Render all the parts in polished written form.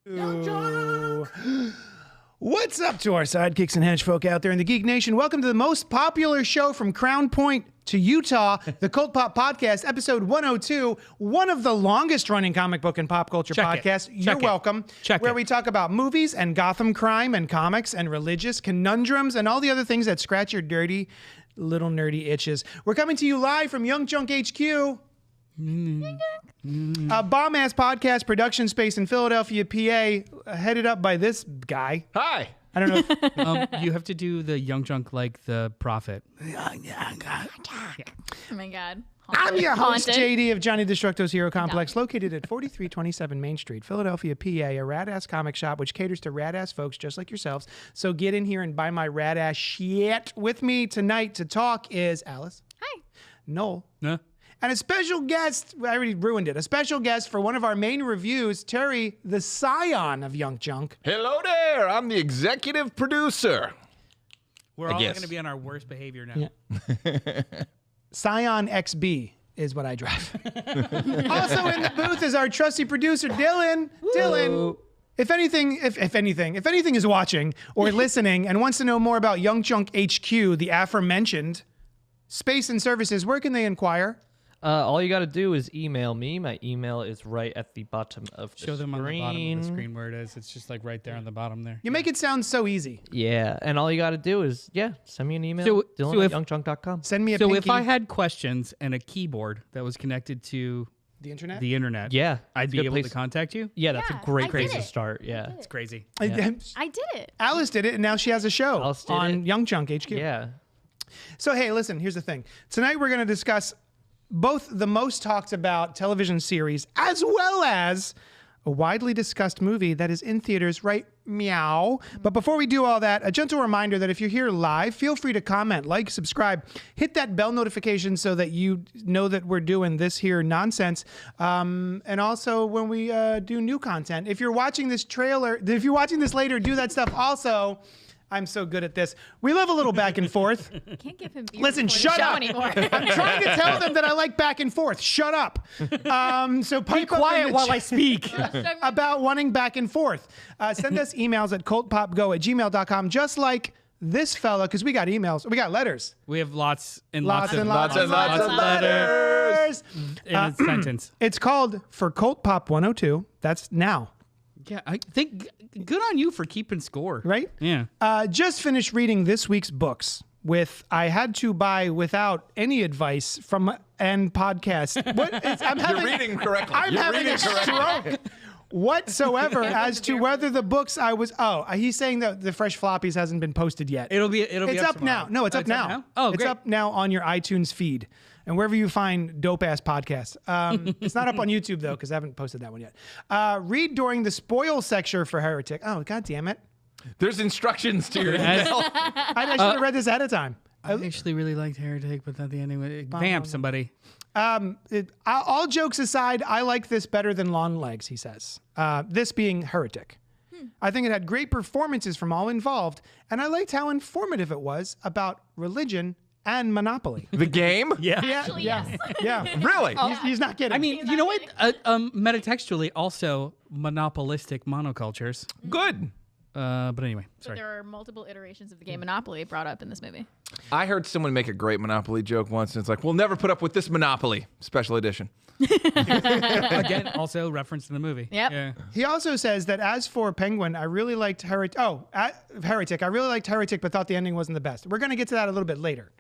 Ooh. What's up to our sidekicks and henchfolk out there in the Geek Nation? Welcome to the most popular show from Crown Point to Utah, the CultPop Podcast, episode 102, one of the longest running comic book and pop culture podcasts. You're welcome. Where we talk about movies and Gotham crime and comics and religious conundrums and all the other things that scratch your dirty little nerdy itches. We're coming to you live from Young Junk HQ. A bomb-ass podcast production space in Philadelphia, PA, headed up by this guy. Hi. I don't know. You have to do the Young Junk like the prophet. Oh my God. I'm your host, Haunted. JD of Johnny Destructo's Hero Complex, located at 4327 Main Street, Philadelphia, PA, a rad-ass comic shop which caters to rad-ass folks just like yourselves. So get in here and buy my rad-ass shit. With me tonight to talk is Alice. Hi. Noel. Huh? And a special guest, I already ruined it, a special guest for one of our main reviews, Terry, the scion of Young Junk. Hello there. I'm the executive producer. We're all going to be on our worst behavior now. Yeah. Scion XB is what I drive. Also in the booth is our trusty producer, Dylan. Dylan, if anything is watching or listening and wants to know more about Young Junk HQ, the aforementioned space and services, where can they inquire? All you got to do is email me. My email is right at the bottom of the screen. Show them on the bottom of the screen where it is. It's just like right there on the bottom there. You make it sound so easy. Yeah, and all you got to do is, send me an email, So Dylan if- at youngjunk.com. Send me a So pinky. if I had questions and a keyboard that was connected to the internet? the internet, Yeah. I'd it's a be good able place. to contact you? Yeah, that's Yeah, a great I place did to it. start. Yeah. It's crazy. I did it. Alice did it, and now she has a show Alice did on it. Young Junk HQ. Yeah. So, hey, listen, here's the thing. Tonight we're going to discuss both the most talked about television series as well as a widely discussed movie that is in theaters right meow. But before we do all that, a gentle reminder that if you're here live, feel free to comment, like, subscribe, hit that bell notification so that you know that we're doing this here nonsense. And also when we do new content, if you're watching this later, do that stuff also. I'm so good at this. We love a little back and forth. Can't give him beer Listen, before shut the show up. anymore. I'm trying to tell them that I like back and forth. Shut up. So pipe up Quiet in the while I chat speak. about wanting back and forth. Send us emails at cultpopgo@gmail.com, just like this fella, because we got emails. We got letters. We have lots and Lots lots, and of lots and lots of letters. in a sentence. It's called For Cult Pop 102. That's now, Yeah, I think good on you for keeping score. right? Yeah. Just finished reading this week's books I had to buy without any advice from an podcast. You're reading correctly. I'm You're having reading a correctly. stroke whatsoever as to whether the books I was. He's saying that the Fresh Floppies hasn't been posted yet. It'll be It's up now. tomorrow. No, it's up now. Oh, it's great. up now on your iTunes feed and wherever you find dope ass podcasts. It's not up on YouTube though because I haven't posted that one yet. Read during the spoil section for Heretic. Oh, god damn it! There's instructions to your email. I should have read this ahead of time. I actually really liked Heretic, but not the ending. Vamp somebody. All jokes aside, I like this better than Long Legs, he says. This being Heretic. I think it had great performances from all involved, and I liked how informative it was about religion and Monopoly. The game? Yeah, Actually, yes. yeah. Really? He's not kidding. I mean, you know what? Metatextually, also monopolistic monocultures. Good. But anyway, But sorry. there are multiple iterations of the game Monopoly brought up in this movie. I heard someone make a great Monopoly joke once, and it's like, we'll never put up with this Monopoly special edition. Again, also referenced in the movie. Yep. Yeah. he also says that as for Penguin, I really liked Heretic. Heretic. I really liked Heretic, but thought the ending wasn't the best. We're going to get to that a little bit later.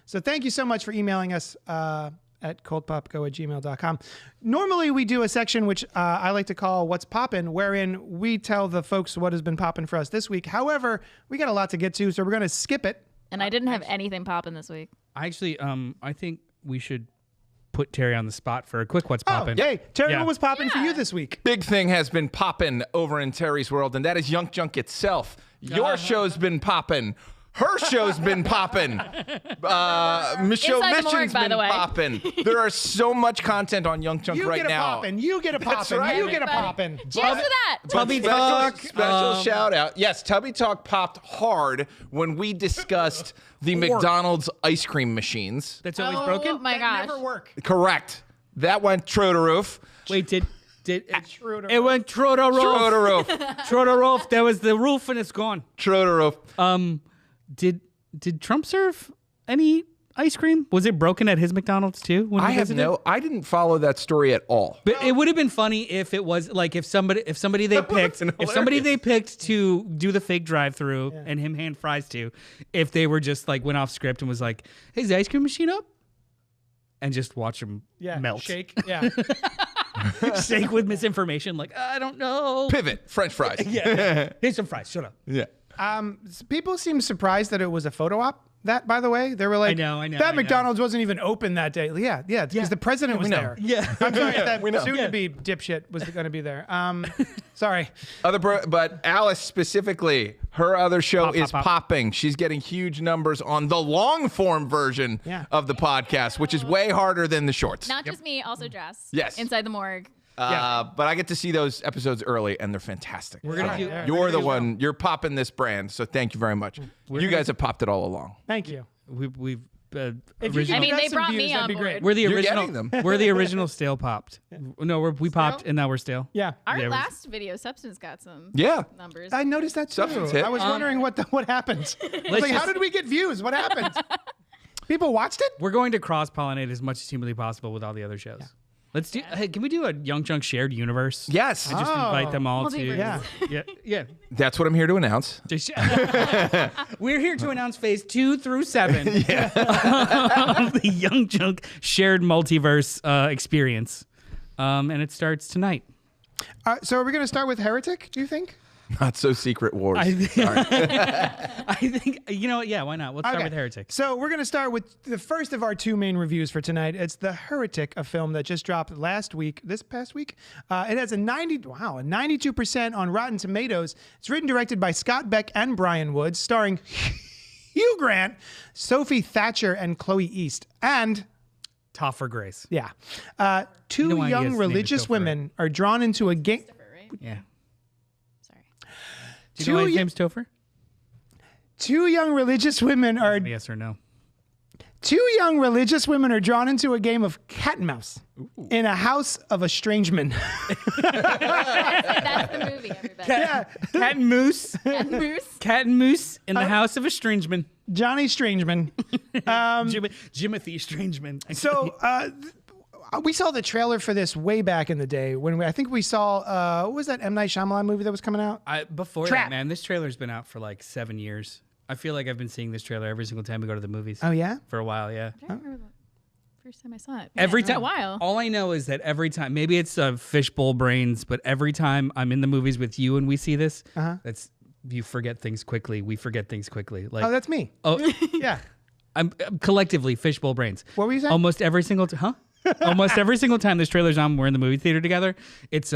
So thank you so much for emailing us at cultpopgo@gmail.com. Normally we do a section which I like to call What's Poppin', wherein we tell the folks what has been poppin' for us this week. However, we got a lot to get to, so we're going to skip it. And I didn't have anything popping this week. I actually, I think we should put Terry on the spot for a quick What's Poppin'. Yay. Terry, Yeah. what was poppin' for you this week? Big thing has been popping over in Terry's world, and that is Young Junk itself. Your show's been popping. Her show's been popping. Michelle Inside the morgue, Mission's by been the way. popping. There are so much content on Young Junk You right get a now. poppin'. You get a poppin'. right. You get a Everybody. poppin'. Cheers to that! Tubby Special- Talk. Special shout out. Yes, Tubby Talk popped hard when we discussed the McDonald's ice cream machines. That's always Oh broken? my That gosh. never work. Correct. That went true to roof. Wait, It went Trotter Roof. Trotter roof. Trotter Roof. There was the roof and it's gone. Trotter roof. Did Trump serve any ice cream? Was it broken at his McDonald's too? When he visited? I didn't follow that story at all. But it would have been funny if it was like if somebody they picked to do the fake drive-through and him hand fries to, if they were just like went off script and was like, "Hey, is the ice cream machine up?" and just watch him melt, shake. Yeah. shake with misinformation. Like I don't know. Pivot. French fries. Here's some fries. Shut up. Yeah. People seem surprised that it was a photo op. That, by the way, they were like, I know. That McDonald's wasn't even open that day. Yeah, because the president was there. Yeah. I'm sorry, that soon-to-be dipshit was going to be there. Sorry. But Alice specifically, her other show is popping. She's getting huge numbers on the long-form version of the podcast, which is way harder than the shorts. Not just me, also Jess. Yes. Inside the morgue. But I get to see those episodes early, and they're fantastic. We're gonna do. You're the one. You're popping this brand, so thank you very much. You guys have popped it all along. Thank you. We've If you I mean, got they some brought views, me that'd on be board. great. We're the You're original. getting them. We're the original stale popped. No, we popped and now we're stale. Yeah. Our Yeah, last video, Substance, got some Yeah. numbers. I noticed that too. Substance hit. I was wondering what happened. I was Let's like, how just- did we get views? What happened? People watched it? We're going to cross pollinate as much as humanly possible with all the other shows. Let's do. Hey, can we do a Young Chunk shared universe? Yes. Just invite them all to. Multiverse. Yeah. That's what I'm here to announce. We're here to announce phase 2 through 7 of the Young Chunk shared multiverse experience, and it starts tonight. So are we going to start with Heretic, do you think? Not so Secret Wars. I think you know what? Yeah, why not? Let's start Okay. with Heretic. So we're going to start with the first of our two main reviews for tonight. It's The Heretic, a film that just dropped this past week. It has a 92% on Rotten Tomatoes. It's written, directed by Scott Beck and Brian Woods, starring Hugh Grant, Sophie Thatcher, and Chloe East. And Topher Grace. two You know why young his name is religious Topher, women are drawn into a game. Right? Yeah. Sorry. Do you know why his name's Topher? Two young religious women are Yes or no? drawn into a game of cat and mouse in a house of estrangement. That's the movie, everybody. Yeah, Cat and moose. And Moose. Cat and moose in the house of estrangement. Johnny Strangeman. Jimothy Strangeman. So we saw the trailer for this way back in the day when I think we saw what was that M. Night Shyamalan movie that was coming out? Before Trap. that, man, this trailer's been out for like 7 years. I feel like I've been seeing this trailer every single time we go to the movies. Oh yeah. For a while, yeah. I don't remember the first time I saw it. Every It's been time. a while. All I know is that every time, maybe it's fishbowl brains, but every time I'm in the movies with you and we see this, that's you forget things quickly. We forget things quickly. Like Oh, that's me. Yeah. I'm collectively fishbowl brains. What were you saying? Almost every single Almost every single time this trailer's on, we're in the movie theater together. It's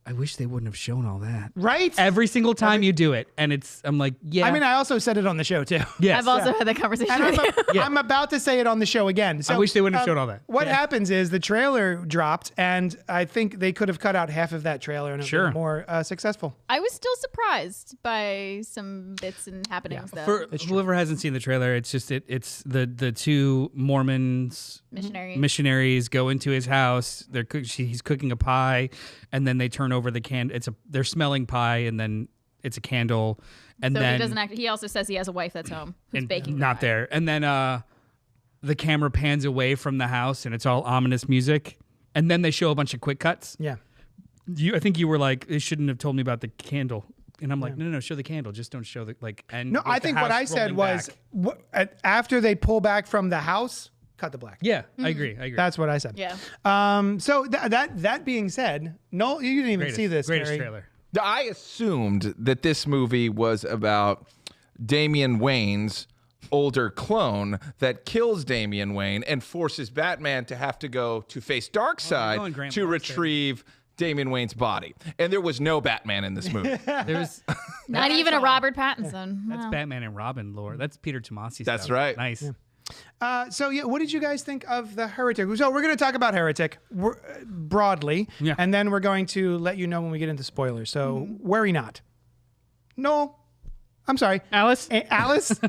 I wish they wouldn't have shown all that. Right? Every single time you do it, and I'm like, yeah. I mean, I also said it on the show too. yes. I've also had that conversation And with you. I'm about to say it on the show again. So, I wish they wouldn't have shown all that. What happens is the trailer dropped, and I think they could have cut out half of that trailer and it would Sure. been more successful. I was still surprised by some bits and happenings, though. For whoever hasn't seen the trailer, it's just it's the two Mormons missionaries go into his house. He's cooking a pie, and then they turn over the can. They're smelling pie, and then it's a candle, and So then he doesn't act. He also says he has a wife that's home who's and baking. not the pie. there, and then the camera pans away from the house, and it's all ominous music, and then they show a bunch of quick cuts. Yeah. I think you were like, they shouldn't have told me about the candle. And I'm like, no, show the candle. Just don't show the and No, with I the think what house I said rolling was back. after they pull back from the house, cut the black. Yeah, I agree. That's what I said. Yeah. So that being said, no, you didn't even see this. Greatest Gary. trailer. I assumed that this movie was about Damian Wayne's older clone that kills Damian Wayne and forces Batman to have to go to face Darkseid going Grant to Morrison. retrieve Damian Wayne's body. And there was no Batman in this movie. There's Not even a Robert Pattinson. that's Wow. Batman and Robin lore. That's Peter Tomasi. That's stuff. right. Nice. What did you guys think of The Heretic? So we're going to talk about Heretic broadly, Yeah. and then we're going to let you know when we get into spoilers. So worry not. No, I'm sorry, Alice. Alice.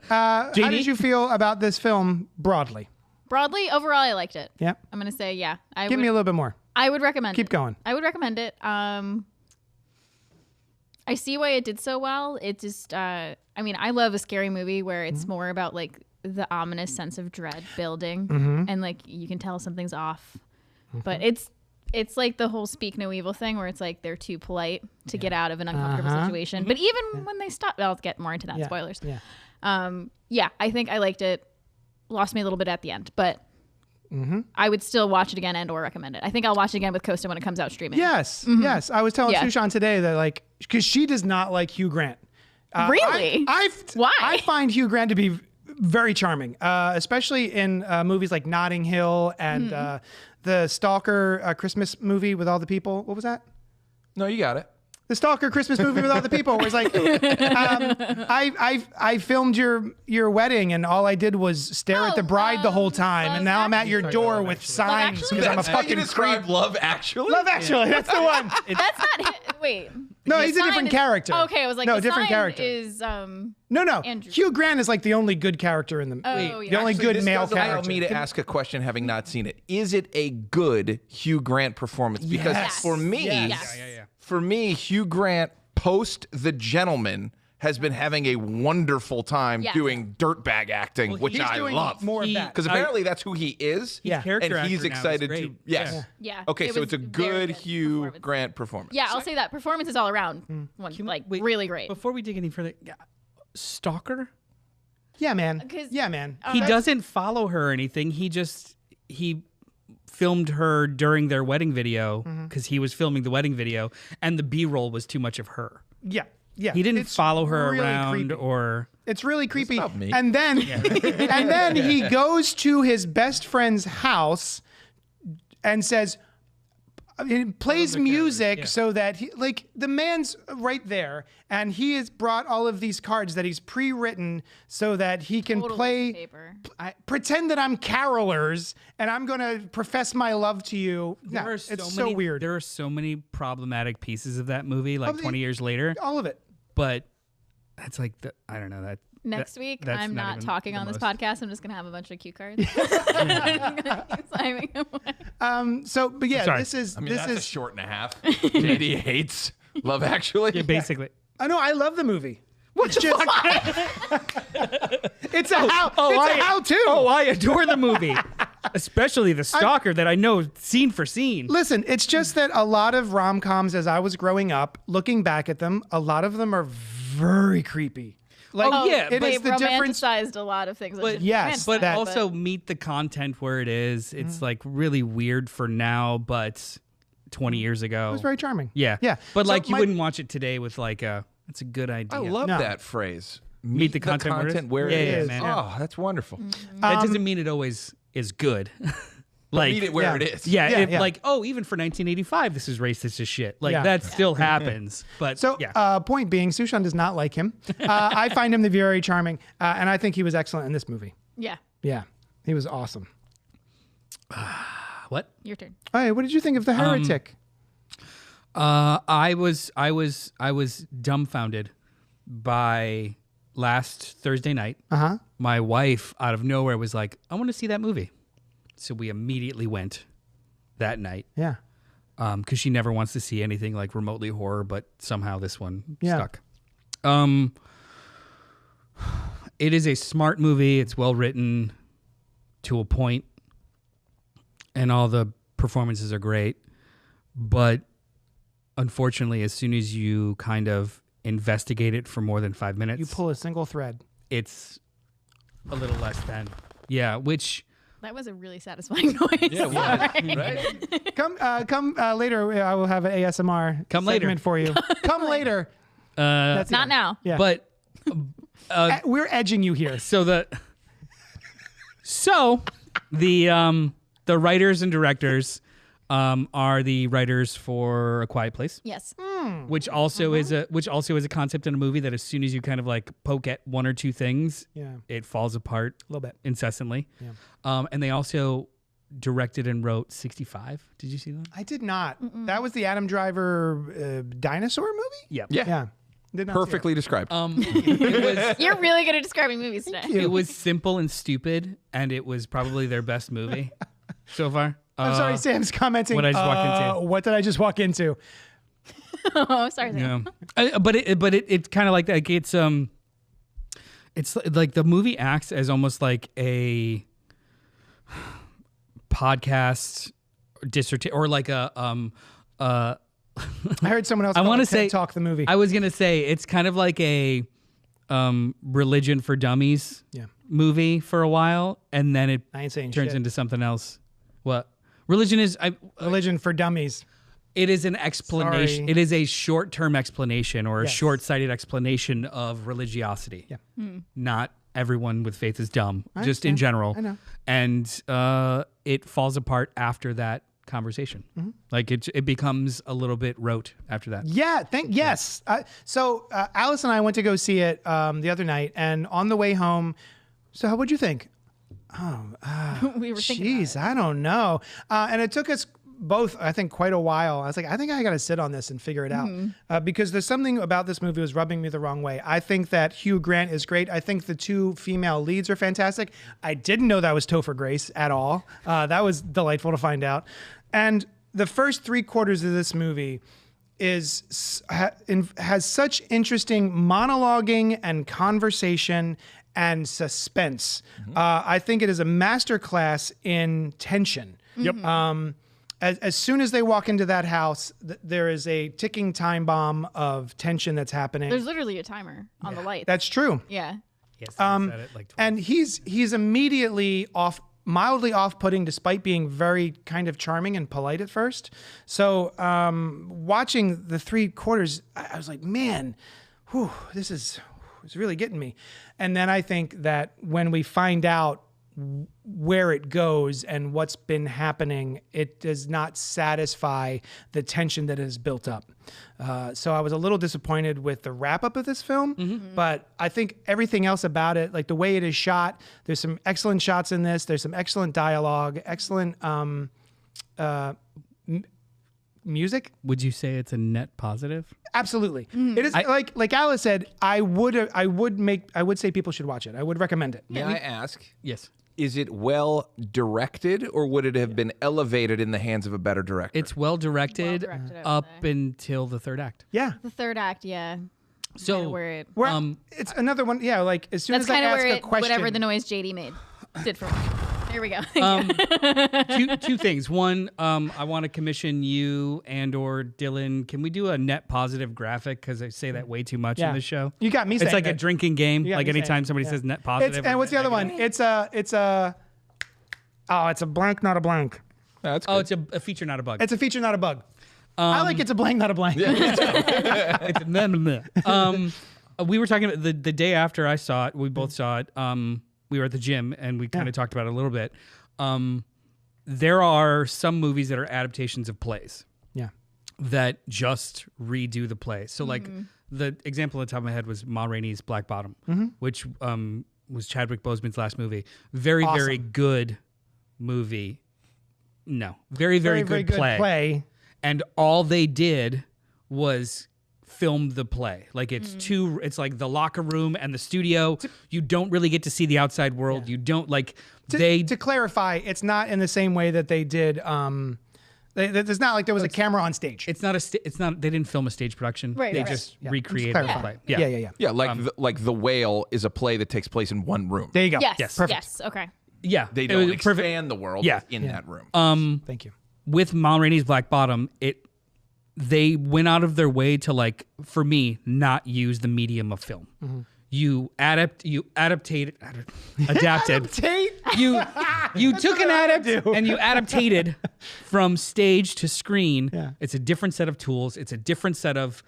How did you feel about this film broadly? Broadly, overall, I liked it. Yeah. I'm gonna say, yeah. Give me a little bit more. I would recommend Keep it. going. I would recommend it. I see why it did so well. It just, I mean, I love a scary movie where it's more about like the ominous sense of dread building, and like you can tell something's off. But it's like the whole speak no evil thing where it's like they're too polite to get out of an uncomfortable situation. But even when they stop, I'll get more into that. Spoilers. Yeah. I think I liked it. Lost me a little bit at the end, but I would still watch it again and or recommend it. I think I'll watch it again with Costa when it comes out streaming. Yes. Yes. I was telling Sushan today that like, because she does not like Hugh Grant. Really? Why? I find Hugh Grant to be very charming, especially in movies like Notting Hill and the Stalker Christmas movie with all the people. What was that? No, you got it. The Stalker Christmas movie with all the people. Where it's like, I filmed your wedding and all I did was stare at the bride the whole time, and now I'm at your door with signs because I'm a That's how you fucking describe creep. Love Actually? Love Actually, that's the one. That's not it. Wait. No, The he's a sign different is- character. Okay, I was like, no, the different sign character. is No. Andrew. Hugh Grant is like the only good character in the Oh, the only good This male does allow character. me to ask a question having not seen it. Is it a good Hugh Grant performance? Because Yes. for me, Yes. for me, Hugh Grant post The Gentleman has been having a wonderful time Yes. doing dirtbag acting, which He's I doing love. more of He- that. Because apparently that's who he is. Yeah. Character and he's actor now is excited to. great. Yes. Yeah. Okay, It so was it's a very good good Hugh performance. Grant performance. Yeah, I'll say that. Performance is all around. Really great. Before we dig any further, Stalker? Yeah, man. 'Cause- Yeah, man. He doesn't follow her or anything. He filmed her during their wedding video because he was filming the wedding video, and the B-roll was too much of her. Yeah. Yeah. He didn't It's follow her really around creepy. or. It's really creepy. about me. And then and then he goes to his best friend's house and says plays music so that he like the man's right there and he has brought all of these cards that he's pre-written so that he can Total play paper. pretend that I'm carolers and I'm going to profess my love to you. No, There are it's many, so weird. There are so many problematic pieces of that movie, like the- 20 years later. All of it. But that's like I don't know that. Next week, that's I'm not even talking the on this most. podcast. I'm just going to have a bunch of cue cards. I'm gonna keep signing away. So but yeah, Sorry. this is I mean, this that's is a short and a half. JD hates Love Actually. Yeah, basically. I know I love the movie. It's just it's a how-to. Oh, I adore the movie, especially the Stalker that I know scene for scene. Listen, it's just that a lot of rom-coms as I was growing up, looking back at them, a lot of them are very creepy. Like yeah, it but is They've the difference. romanticized a lot of things. But Yes, but that- also meet the content where it is. It's like really weird for now, but 20 years ago, It was very charming. yeah, Yeah. But So like you my- wouldn't watch it today with like a. It's a good idea. I love No. that phrase. Meet the content where it it is. is. Yeah, man. Oh, that's wonderful. That doesn't mean it always is good. Like Meet it where yeah. it is. yeah, Yeah, yeah. like even for 1985, this is racist as shit. Like Yeah. that still happens. But So, yeah, point being, Sushan does not like him. I find him to be very charming, and I think he was excellent in this movie. Yeah, Yeah, he was awesome. what? your turn. Hey, what did you think of the Heretic? I was dumbfounded by last Thursday night. My wife out of nowhere was like, "I want to see that movie," so we immediately went that night Yeah. because she never wants to see anything like remotely horror, but somehow this one Yeah. stuck. It is a smart movie. It's well written to a point, and all the performances are great. But unfortunately, as soon as you kind of investigate it for more than 5 minutes, You pull a single thread. it's a little less than. Yeah, which That was a really satisfying noise. Yeah, what? Right? Come later. I will have an ASMR Come later. segment for you. Come later. That's Not it. now. Yeah. but We're edging you here. so the writers and directors are the writers for A Quiet Place, Yes. which also is a concept in a movie that as soon as you kind of like poke at one or two things, Yeah. it falls apart A little bit. incessantly. And they also directed and wrote 65. Did you see that? I did not. That was the Adam Driver dinosaur movie? Yep. Yeah. Yeah. Did not see it. Perfectly described. You're really good at describing movies today. It was simple and stupid, and it was probably their best movie so far. I'm sorry, Sam's commenting. What I just walked into. What did I just walk into? Oh, sorry. Sam. Yeah. But it's kind of like it's like the movie acts as almost like a podcast dissertation or like a I heard someone else. I want to TED say Talk the movie. I was gonna say it's kind of like a religion for dummies movie for a while, and then it I ain't saying turns shit. into something else. What religion is? Religion for dummies. It is an explanation. Sorry. It is a short-term explanation or a Yes. short-sighted explanation of religiosity. Yeah. Not everyone with faith is dumb, just in understand. general. I know. And it falls apart after that conversation. Mm-hmm. Like it becomes a little bit rote after that. Yeah, yes. So Alice and I went to go see it the other night, and on the way home, so what'd you think? We were thinking. Jeez, I don't know. And it took us both, I think, quite a while. I was like, I think I got to sit on this and figure it out because there's something about this movie that was rubbing me the wrong way. I think that Hugh Grant is great. I think the two female leads are fantastic. I didn't know that was Topher Grace at all. That was delightful to find out. And the first 3/4 of this movie has such interesting monologuing and conversation and suspense. I think it is a masterclass in tension. Yep. As soon as they walk into that house, there is a ticking time bomb of tension that's happening. There's literally a timer on the light. That's true. Yeah. Yes, I said it like twice. And he's immediately mildly off-putting, despite being very kind of charming and polite at first. So watching the 3/4, I was like, man, this is really getting me. And then I think that when we find out where it goes and what's been happening, it does not satisfy the tension that is built up. So I was a little disappointed with the wrap up of this film, but I think everything else about it, like the way it is shot, there's some excellent shots in this. There's some excellent dialogue, excellent music. Would you say it's a net positive? Absolutely. It is like Alice said, I would say people should watch it. I would recommend it. May I ask? Yes. Is it well directed, or would it have been elevated in the hands of a better director? It's well directed Well-directed, I would up say. until the third act. Yeah. The third act, yeah. So Kinda where it. Where, it's another one. Yeah. Like as soon That's as I kind of ask where a question, whatever the noise JD made did for me. Here we go. two things. One, I want to commission you and/or Dylan. Can we do a net positive graphic? Because I say that way too much Yeah. in the show. You got me It's saying like a that. drinking game. You got Like me saying anytime it. somebody Yeah. says net positive. and what's the other one? It's a blank, not a blank. That's Oh, good. it's a feature, not a bug. It's a feature, not a bug. I like it's a blank, not a blank. It's blah, blah, blah. We were talking about the day after I saw it. We both saw it. We were at the gym and we kind of talked about it a little bit. There are some movies that are adaptations of plays Yeah. that just redo the play. So like the example on the top of my head was Ma Rainey's Black Bottom, which was Chadwick Boseman's last movie. Very, very good movie. No, very, very, good play. And all they did was film the play. Like it's like the locker room and the studio. You don't really get to see the outside world. You don't like To clarify, it's not in the same way that they did. It's not like there was a camera on stage. It's not it's not. They didn't film a stage production. Right, They right. just Yeah. recreated Just the clarify. play. Yeah. Yeah, like the Whale is a play that takes place in one room. There you go. Yes. Yes. Perfect. Yes. Okay. Yeah. They It don't was expand the world Yeah. in that room. Thank you. With Ma Rainey's Black Bottom, they went out of their way to, like, for me, not use the medium of film. You adapted. You took an adapt and you adaptated from stage to screen. Yeah. It's a different set of tools. It's a different set of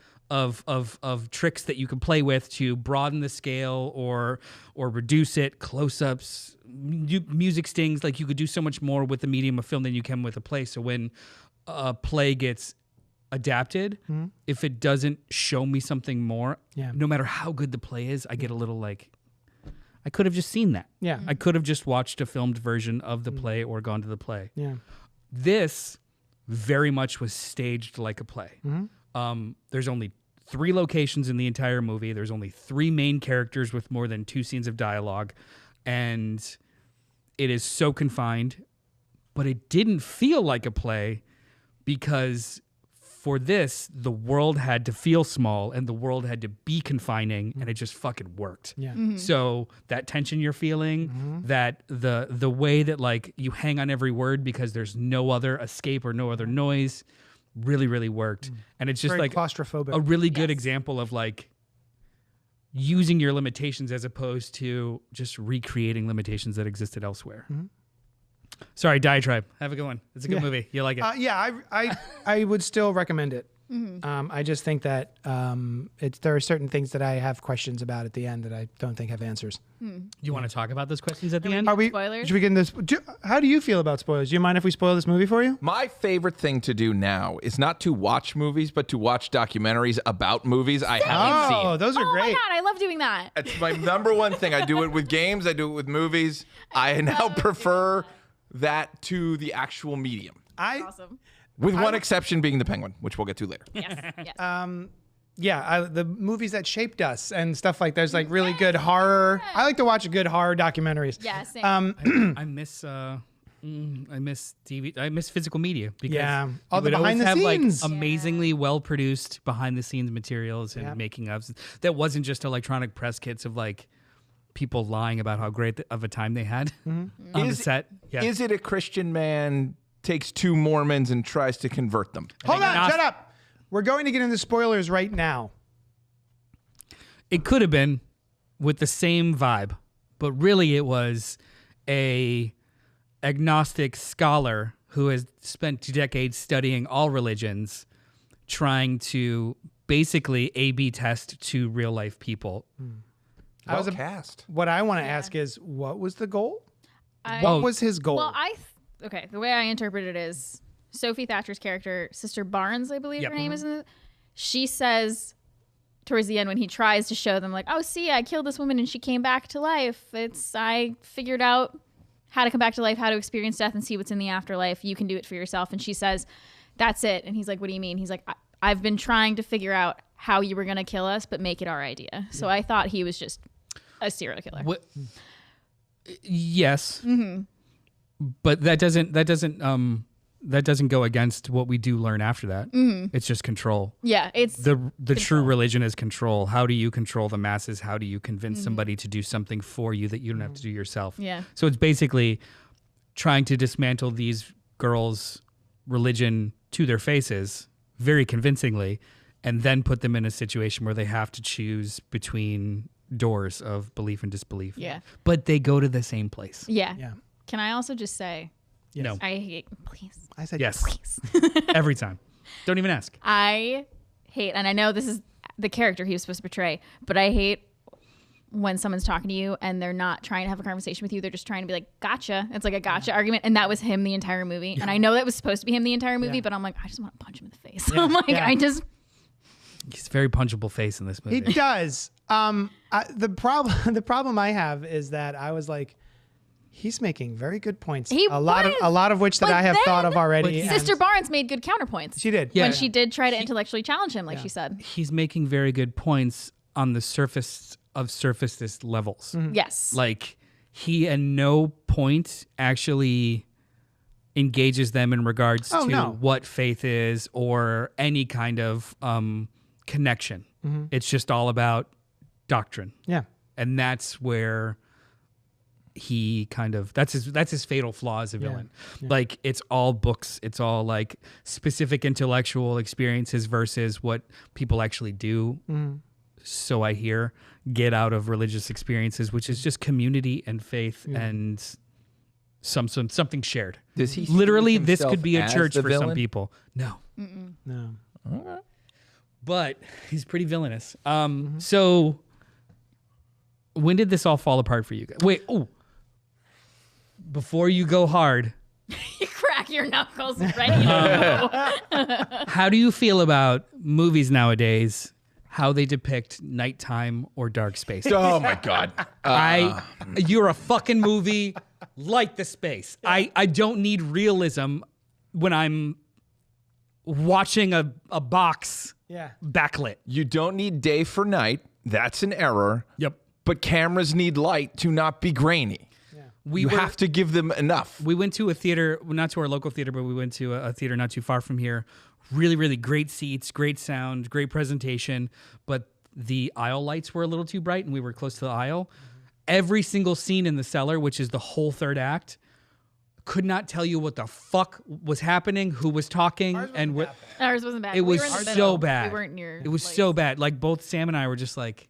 tricks that you can play with to broaden the scale or reduce it. Close-ups, music stings. Like, you could do so much more with the medium of film than you can with a play. So when a play gets adapted, if it doesn't show me something more, no matter how good the play is, I get a little like, I could have just seen that. Yeah. I could have just watched a filmed version of the play or gone to the play. Yeah. This very much was staged like a play. There's only 3 locations in the entire movie. There's only 3 main characters with more than 2 scenes of dialogue. And it is so confined. but it didn't feel like a play because for this, the world had to feel small and the world had to be confining, and it just fucking worked. Yeah. So that tension you're feeling, that the way that like you hang on every word because there's no other escape or no other noise, really, really worked. And it's just Very like claustrophobic. a really good example of like using your limitations as opposed to just recreating limitations that existed elsewhere. Sorry, Diatribe. Have a good one. It's a good movie. You like it? I would still recommend it. I just think that there are certain things that I have questions about at the end that I don't think have answers. You want to talk about those questions at the end? Are we? Spoilers? Should we get in this? How do you feel about spoilers? Do you mind if we spoil this movie for you? My favorite thing to do now is not to watch movies, but to watch documentaries about movies I haven't seen. Oh, those are Oh my great. god, I love doing that. It's my number one thing. I do it with games. I do it with movies. I now prefer that to the actual medium, Awesome. with one exception being The Penguin, which we'll get to later. Yes. Yes. The movies that shaped us and stuff like there's like really good horror. I like to watch good horror documentaries. Yeah, same. I miss TV. I miss physical media because Yeah. you All the would always behind the have scenes. like amazingly well produced behind the scenes materials and making ups. That wasn't just electronic press kits of like people lying about how great of a time they had on the set. Yeah. Is it a Christian man takes two Mormons and tries to convert them? Hold on, shut up. We're going to get into spoilers right now. It could have been with the same vibe, but really it was a agnostic scholar who has spent 2 decades studying all religions, trying to basically A/B test to real life people. Well cast. What I want to ask is, what was the goal? I- What was his goal? Well, okay. The way I interpret it is Sophie Thatcher's character, Sister Barnes, I believe Yep. her name is. She says towards the end when he tries to show them, like, "Oh, see, I killed this woman and she came back to life. I figured out how to come back to life, how to experience death and see what's in the afterlife. You can do it for yourself." And she says, "That's it." And he's like, "What do you mean?" He's like, I've been trying to figure out how you were gonna kill us, but make it our idea." So I thought he was just a serial killer. Yes, but that doesn't go against what we do learn after that. It's just control. Yeah, it's The true religion is control. How do you control the masses? How do you convince somebody to do something for you that you don't have to do yourself? Yeah. So it's basically trying to dismantle these girls' religion to their faces very convincingly, and then put them in a situation where they have to choose between doors of belief and disbelief. Yeah. But they go to the same place. Yeah. Yeah. Can I also just say, No. I hate, please, I said Yes. please. Every time. Don't even ask. I hate, and I know this is the character he was supposed to portray, but I hate when someone's talking to you and they're not trying to have a conversation with you. They're just trying to be like, gotcha. It's like a gotcha argument. And that was him the entire movie. And I know that was supposed to be him the entire movie, but I'm like, I just want to punch him in the face. I'm like, Yeah. He's a very punchable face in this movie. He does. The problem I have is that I was like, he's making very good points. He a lot of which that but I have thought then of already. and Sister Barnes made good counterpoints. she did. Yeah. When she did try to intellectually challenge him, like she said. He's making very good points on the surface of surfacest levels. Yes. Like he at no point actually engages them in regards Oh, to no. what faith is or any kind of connection. It's just all about doctrine. Yeah. And that's where he kind of that's his fatal flaw as a villain. Like it's all books, it's all like specific intellectual experiences versus what people actually do. So I hear get out of religious experiences, which is just community and faith and something shared. Does he see Literally, this himself could be a as church the for some villain? people. No, No. but he's pretty villainous. So when did this all fall apart for you guys? Wait, before you go hard, You crack your knuckles ready to go. how do you feel about movies nowadays? How they depict nighttime or dark space? Oh my God. You're a fucking movie. Like the space. I don't need realism when I'm watching a box Yeah. backlit. You don't need day for night. That's an error. Yep. But cameras need light to not be grainy. You have to give them enough. We went to a theater, not to our local theater, but we went to a theater not too far from here. Really, really great seats, great sound, great presentation, but the aisle lights were a little too bright and we were close to the aisle. Every single scene in the cellar, which is the whole third act, could not tell you what the fuck was happening, who was talking, and what. Ours wasn't bad. It We was were in the so middle. bad. We weren't near. It was like- so bad. Like both Sam and I were just like,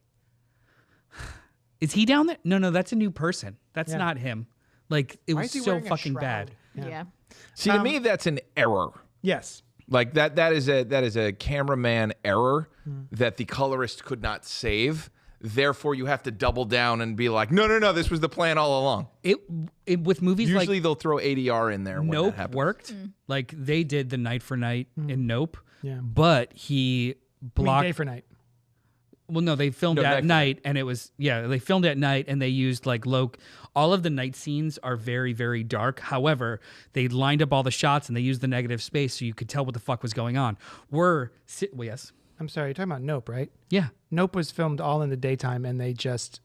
is he down there? No, that's a new person. That's not him. Like it Why was is he so wearing a fucking shroud? bad. Yeah. See, to me, that's an error. Yes. Like that is a cameraman error that the colorist could not save. Therefore, you have to double down and be like, no, this was the plan all along. It with movies Usually like they'll throw ADR in there when Nope that happens. worked. Like they did the night for night in Nope. Yeah. But he I mean, blocked. day for night. Well, no, they filmed No, at night for night, and it was they filmed at night, and they used like all of the night scenes are very, very dark. However, they lined up all the shots and they used the negative space so you could tell what the fuck was going on. Yes, I'm sorry, you're talking about Nope, right? yeah. Nope was filmed all in the daytime, and they just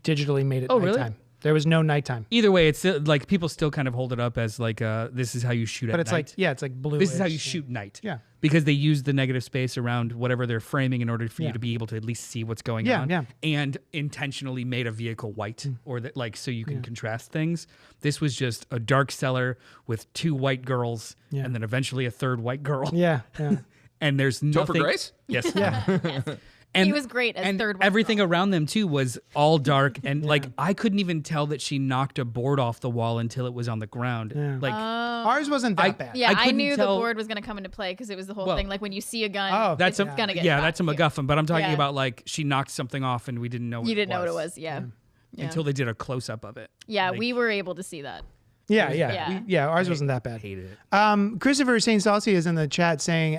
digitally made it Oh, really? nighttime. There was no nighttime. Either way, it's still, like people still kind of hold it up as like this is how you shoot But at it's night. like, yeah, it's like blue. This is how you shoot night. Yeah. Because they use the negative space around whatever they're framing in order for Yeah. you to be able to at least see what's going Yeah, on. yeah. And intentionally made a vehicle white or that like so you can contrast things. This was just a dark cellar with two white girls Yeah. and then eventually a third white girl. Yeah, yeah. And there's Topher nothing. Grace? Yes. Yeah. And He was great as and third white everything girl. around them too was all dark and like I couldn't even tell that she knocked a board off the wall until it was on the ground. Yeah. Like Ours wasn't that bad. Yeah, I couldn't knew tell- the board was going to come into play because it was the whole Well- thing. Like when you see a gun, Oh, that's it's a gonna get yeah, shot. that's a MacGuffin. But I'm talking Yeah. about like she knocked something off and we didn't know what You didn't know what it was. Yeah. Yeah. until they did a close up of it. Yeah, Like, we were able to see that. Yeah, Yeah. yeah. Ours wasn't that bad. hated it. Christopher St. Salsi is in the chat saying,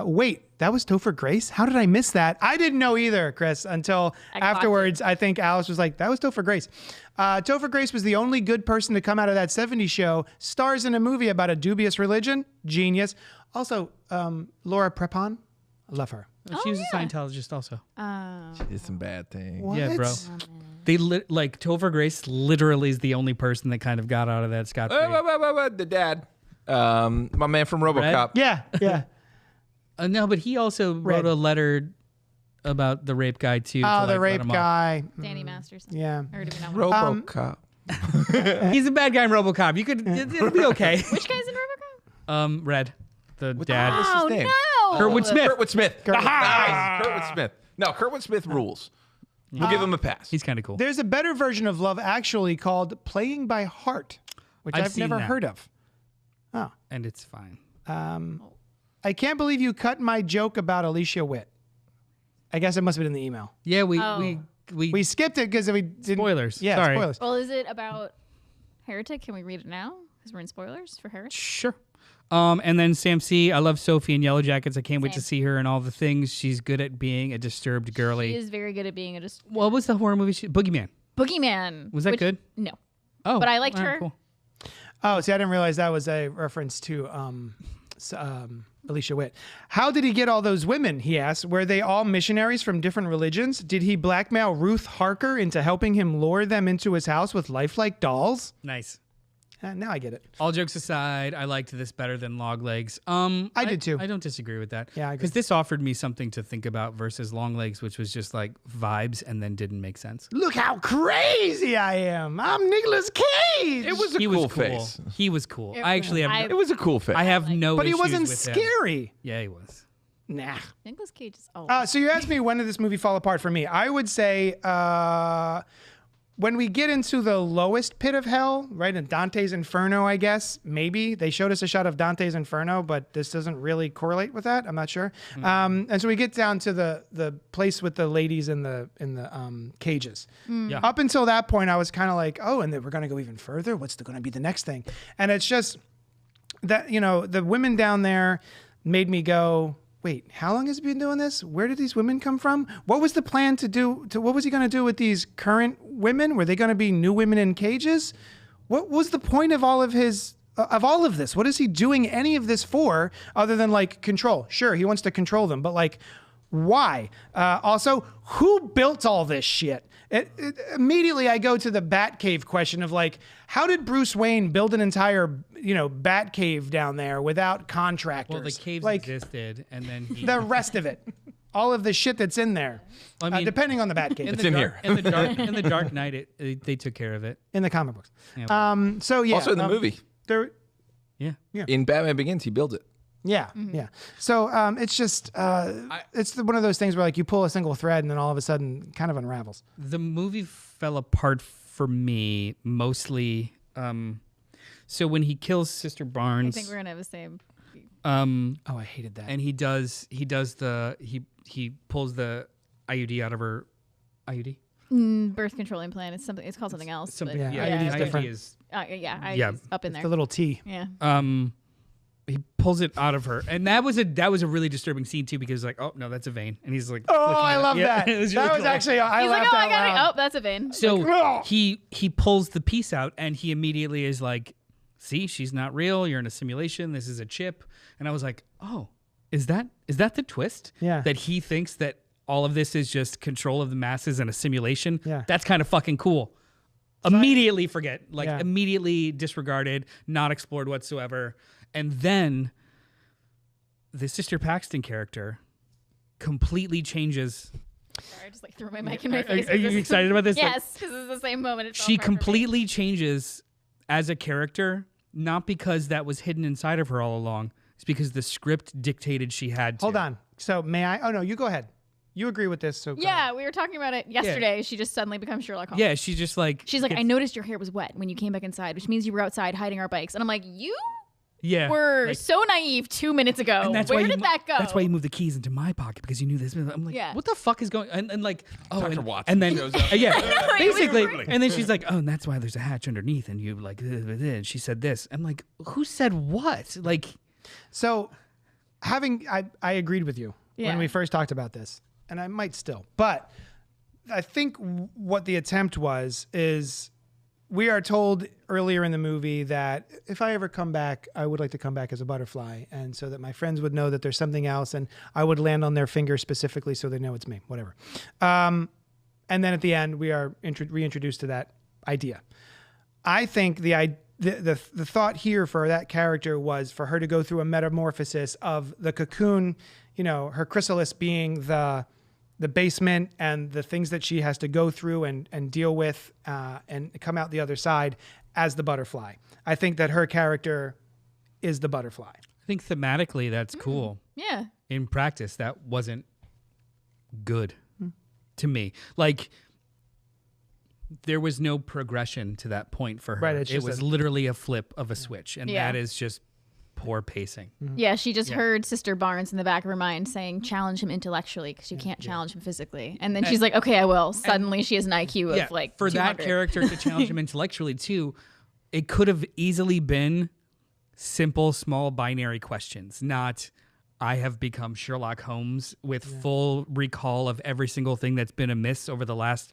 wait, that was Topher Grace? How did I miss that? I didn't know either, Chris, until I clocked afterwards. I think Alice was like, that was Topher Grace. Topher Grace was the only good person to come out of that 70s show, stars in a movie about a dubious religion. Genius. Also, Laura Prepon. I love her. She was a Scientologist also. Did some bad things. What? Yeah, bro. They like Topher Grace literally is the only person that kind of got out of that scot free. The dad. My man from RoboCop. Yeah, yeah. No, but he also Red. wrote a letter about the rape guy too. Oh, to, the like, rape let him off. guy. Danny Masterson. Yeah. Or do we not? RoboCop. He's a bad guy in RoboCop. You could it'll be okay. Which guy's in RoboCop? Red, the dad. What's his name? No. Kurtwood Smith. Kurtwood Smith. Nice. Kurtwood Smith. No, Kurtwood Smith rules. We'll give him a pass. He's kind of cool. There's a better version of Love Actually called Playing by Heart, which I've I've seen never that. heard of. Oh. And it's fine. I can't believe you cut my joke about Alicia Witt. I guess it must have been in the email. Yeah, Oh. We skipped it because we didn't. Spoilers. Yeah, Sorry. spoilers. Well, is it about Heretic? Can we read it now? Because we're in spoilers for Heretic. Sure. And then Sam C. I love Sophie in Yellow Jackets. I can't wait to Same. see her and all the things. She's good at being a disturbed girly. He is very good at being a just What was the horror movie? Boogeyman. boogeyman. Was that good? No. Oh, But I liked all right, her. Cool. Oh, see, I didn't realize that was a reference to Alicia Witt. How did he get all those women? He asked. Were they all missionaries from different religions? Did he blackmail Ruth Harker into helping him lure them into his house with lifelike dolls? Nice. Now I get it. All jokes aside, I liked this better than Log Legs. I did too. I don't disagree with that. Yeah, I agree. because this offered me something to think about versus Long Legs, which was just like vibes and then didn't make sense. Look how crazy I am. I'm Nicolas Cage. It was a He cool was cool. face. He was cool. I actually have. It was a cool face. I have no. but he issues wasn't with him. scary. Yeah, he was. Nah. Nicolas Cage is So you asked me when did this movie fall apart for me? I would say when we get into the lowest pit of hell, right in Dante's Inferno, I guess maybe they showed us a shot of Dante's Inferno, but this doesn't really correlate with that. I'm not sure. And so we get down to the place with the ladies in the cages. Yeah. Up until that point, I was kind of like, oh, and then we're gonna go even further. What's going to be the next thing? And it's just that the women down there made me go, wait, how long has he been doing this? Where did these women come from? What was the plan to do? What was he going to do with these current women? Were they going to be new women in cages? What was the point of all of his of all of this? What is he doing any of this for other than like control? Sure, he wants to control them, but like, Why? Also, who built all this shit? Immediately, I go to the Batcave question of like, how did Bruce Wayne build an entire, Batcave down there without contractors? Well, the caves like, existed, and then he, the rest of it, all of the shit that's in there, I mean, depending on the Batcave. It's in here. In the Dark Knight, they took care of it. In the comic books. Yeah. So yeah. Also in the movie. Yeah. In Batman Begins, he builds it. Yeah, yeah. So it's just it's one of those things where like you pull a single thread and then all of a sudden kind of unravels. The movie fell apart for me mostly. So when he kills Sister Barnes, I think we're gonna have the same. Oh, I hated that. and he pulls the IUD out of her IUD. Birth control implant. It's something. It's called something else. Something. but- Yeah, Yeah, IUD is different. is. Yeah. Yeah. Up in there. The little T. Yeah. He pulls it out of her, and that was a really disturbing scene too, because like, oh no, that's a vein, and he's like, Oh, flicking I it. love Yeah, that. it was That really was cool. actually I He's like, laughed oh, I out got it. loud. Oh, that's a vein. So Ugh. he pulls the piece out, and he immediately is like, see, she's not real. You're in a simulation. This is a chip. And I was like, oh, is that the twist? Yeah. That he thinks that all of this is just control of the masses and a simulation. Yeah. That's kind of fucking cool. Immediately forget, Yeah. immediately disregarded, not explored whatsoever. And then the Sister Paxton character completely changes. Sorry, I just like threw my mic in my face. Are you excited about this? Yes, because it's the same moment. It fell She apart for me. completely changes as a character, not because that was hidden inside of her all along. It's because the script dictated she had to. Hold on. So may I? Oh no, you go ahead. You agree with this? So go ahead. Yeah, we were talking about it yesterday. She just suddenly becomes Sherlock Holmes. Yeah, she's just like... She's like, gets- I noticed your hair was wet when you came back inside, which means you were outside hiding our bikes. And I'm like, you yeah, were like- so naive 2 minutes ago. and that's Where why you did that go? That's why you moved the keys into my pocket, because you knew this. I'm like, Yeah. what the fuck is going on? And like, oh, Dr. and, Watson and then, shows up. yeah, basically. Really? And then she's like, oh, and that's why there's a hatch underneath. And you like, and she said this. I'm like, who said what? Like, So I agreed with you Yeah. when we first talked about this, and I might still, but I think what the attempt was is we are told earlier in the movie that if I ever come back, I would like to come back as a butterfly, and so that my friends would know that there's something else, and I would land on their finger specifically so they know it's me, whatever. And then at the end, we are reintroduced to that idea. I think the thought here for that character was for her to go through a metamorphosis of the cocoon, her chrysalis being the basement and the things that she has to go through and deal with and come out the other side as the butterfly. I think that her character is the butterfly. I think thematically that's cool. Yeah. In practice, that wasn't good to me. Like, there was no progression to that point for her. Right, it's It just was a- literally a flip of a switch, and Yeah. that is just poor pacing. Yeah, she just heard Sister Barnes in the back of her mind saying, challenge him intellectually because you can't challenge him physically. And then she's like, okay, I will. Suddenly she has an IQ of like for that 200. character to challenge him intellectually too, it could have easily been simple, small binary questions, not I have become Sherlock Holmes with full recall of every single thing that's been amiss over the last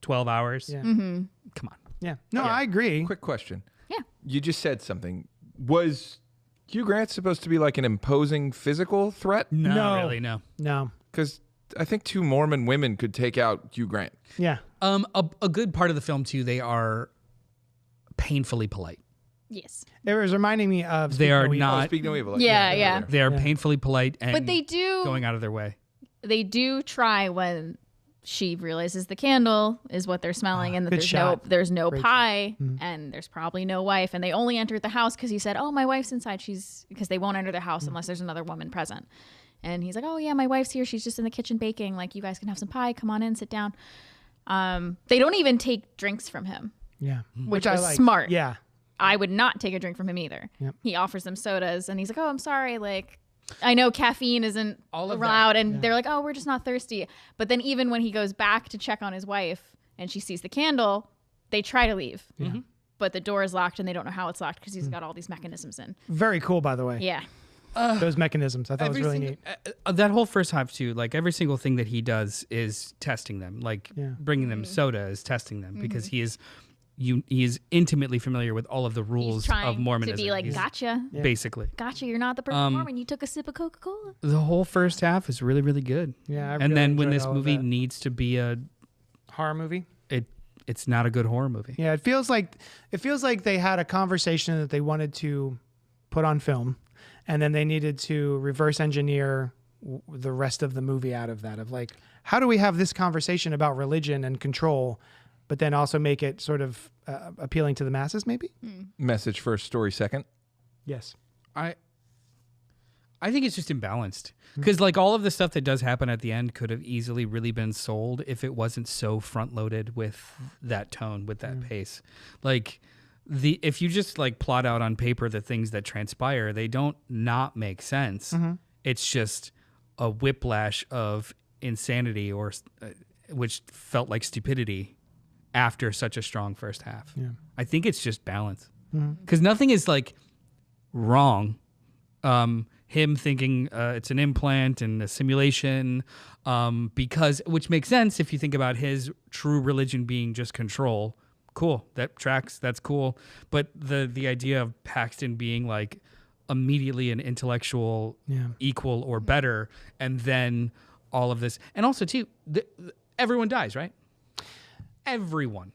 12 hours. Yeah. Mm-hmm. Come on. Yeah. No, I agree. Quick question. Yeah. You just said something. Was Hugh Grant supposed to be like an imposing physical threat? No, No. really, no. No. Because I think 2 Mormon women could take out Hugh Grant. Yeah. A good part of the film too, they are painfully polite. Yes. It was reminding me of. They are Oh, not. speak no evil. Yeah, yeah. They are painfully polite and But they do going out of their way. they do try when she realizes the candle is what they're smelling and that good shot. there's no Great pie and there's probably no wife, and they only entered the house because he said, oh, my wife's inside, because they won't enter the house unless there's another woman present. And he's like, oh yeah, my wife's here, she's just in the kitchen baking, like you guys can have some pie, come on in, sit down. They don't even take drinks from him, Yeah. which I was liked. smart. Yeah. I would not take a drink from him either. Yep. He offers them sodas and he's like, oh, I'm sorry, like I know caffeine isn't All of that, allowed, and they're like, oh, we're just not thirsty. But then even when he goes back to check on his wife and she sees the candle, they try to leave. But the door is locked and they don't know how it's locked because he's got all these mechanisms in. Very cool, by the way. Yeah. Those mechanisms. I thought it was really neat. That whole first half too, like every single thing that he does is testing them. Like bringing them soda is testing them because he is he is intimately familiar with all of the He's rules trying of Mormonism. to be like, He's- gotcha. Basically. Gotcha, you're not the perfect Mormon. You took a sip of Coca-Cola. The whole first half is really, really good. Yeah, I and really then when enjoyed this all of movie that. needs to be Horror movie. it's not a good horror movie. Yeah, it feels like they had a conversation that they wanted to put on film, and then they needed to reverse engineer the rest of the movie out of that. Of like, how do we have this conversation about religion and control, but then also make it sort of appealing to the masses? Maybe. Message first, story second. Yes. I think it's just imbalanced because like all of the stuff that does happen at the end could have easily really been sold if it wasn't so front loaded with that tone, with that pace. Like if you just like plot out on paper the things that transpire, they don't not make sense. It's just a whiplash of insanity or which felt like stupidity after such a strong first half. Yeah. I think it's just balance because nothing is like wrong. Him thinking it's an implant and a simulation, because which makes sense if you think about his true religion being just control. Cool, that tracks. That's cool. But the idea of Paxton being like immediately an intellectual equal or better, and then all of this, and also too, everyone dies, right? Everyone.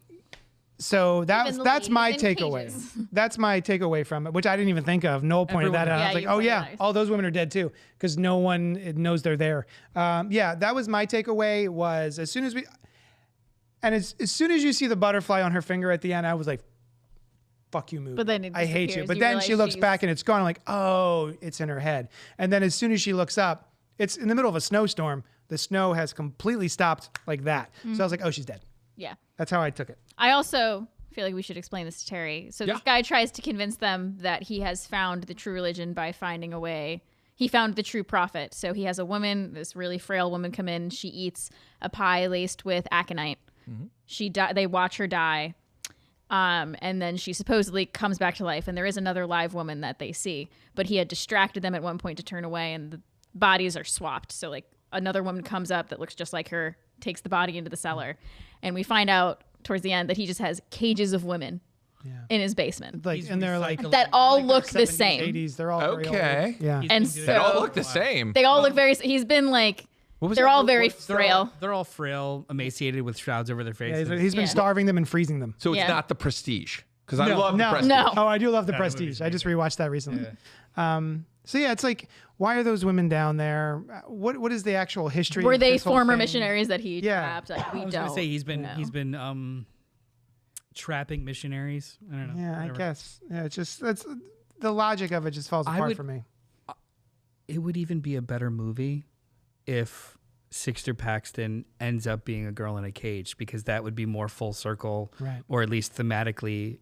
So that's ladies my in takeaway. cages. That's my takeaway from it, which I didn't even think of. Noel pointed that out. Yeah, I was like, you oh pointed yeah, that out. all those women are dead too, because no one knows they're there. Yeah, that was my takeaway. Was as soon as soon as you see the butterfly on her finger at the end, I was like, fuck you, movie. But then it I hate you. disappears. But You then realize she looks she's- back and it's gone. I'm like, oh, it's in her head. And then as soon as she looks up, it's in the middle of a snowstorm. The snow has completely stopped like that. So I was like, oh, she's dead. Yeah. That's how I took it. I also feel like we should explain this to Terry. So this guy tries to convince them that he has found the true religion by finding a way. He found the true prophet. So he has a woman, this really frail woman, come in. She eats a pie laced with aconite. They watch her die. And then she supposedly comes back to life. And there is another live woman that they see. But he had distracted them at one point to turn away. And the bodies are swapped. So like another woman comes up that looks just like her, takes the body into the cellar. And we find out towards the end that he just has cages of women in his basement. Like, and they're like That all they're look the 70s, same. 80s. They're all very old. Okay. Yeah. And doing so They all look the same. they all look very. He's been like. was They're that? all very They're frail. they're all frail, emaciated with shrouds over their Yeah, faces. he's been Yeah. starving them and freezing them. So it's Yeah. not the Prestige because I No, love no, the Prestige. No. Oh, I do love the That Prestige. movie's I just rewatched that recently. So yeah, it's like, why are those women down there? What is the actual history? Were of they this whole former thing? missionaries that he Yeah. trapped? Like, we I was don't. gonna say he's been know. trapping missionaries. I don't know. Yeah, whatever. I guess. Yeah, it's just that's the logic of it just falls apart would- for me. It would even be a better movie if Sixter Paxton ends up being a girl in a cage, because that would be more full circle, Right. or at least thematically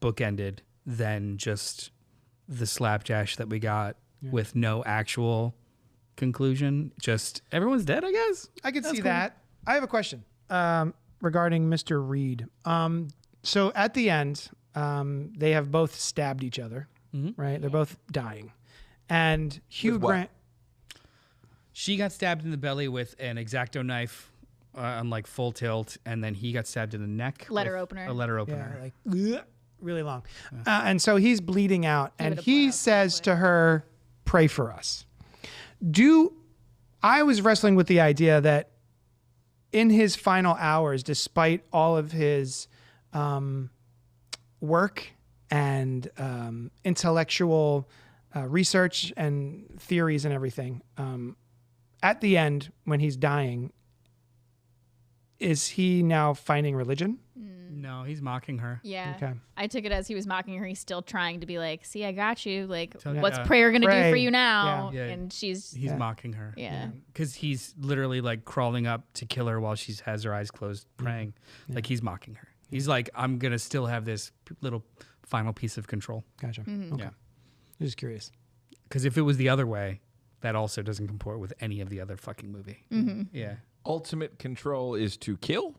bookended than just the slapdash that we got with no actual conclusion. Just everyone's dead, I guess. I could That's see cool. that. I have a question regarding Mr. Reed. So at the end, they have both stabbed each other, right? They're both dying. And Hugh With what? Grant. She got stabbed in the belly with an X-Acto knife on like full tilt, and then he got stabbed in the neck. Letter with opener. A letter opener. Yeah, like ugh, really long. And so he's bleeding out, and it a he blow, says to her, "Pray for us." I was wrestling with the idea that in his final hours, despite all of his work and intellectual research and theories and everything, at the end when he's dying, is he now finding religion? No, he's mocking her. Yeah. Okay. I took it as he was mocking her. He's still trying to be like, see, I got you. Like, Tell- what's yeah. prayer going to do Pray. for you now? Yeah. Yeah. And she's, He's mocking her. Yeah. Because he's literally like crawling up to kill her while she has her eyes closed, praying. Like he's mocking her. He's like, I'm going to still have this little final piece of control. Gotcha. Mm-hmm. Okay. Yeah. Just curious. Because if it was the other way, that also doesn't comport with any of the other fucking movie. Yeah. Ultimate control is to kill.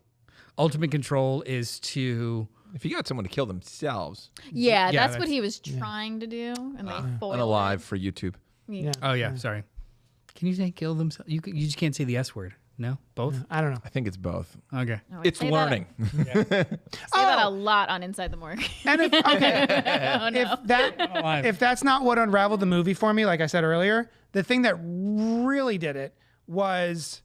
Ultimate control is to. If you got someone to kill themselves, yeah, Yeah, that's what that's- he was trying to do. And they foiled unalive it. for YouTube. Yeah. Oh, yeah. Sorry. Can you say kill themselves? You just can't say the S word. No, both. I don't know. I think it's both. Okay. Oh, I It's say learning. Say that a lot on Inside the Morgue. And if Oh, no. if that's not what unraveled the movie for me, like I said earlier, the thing that really did it was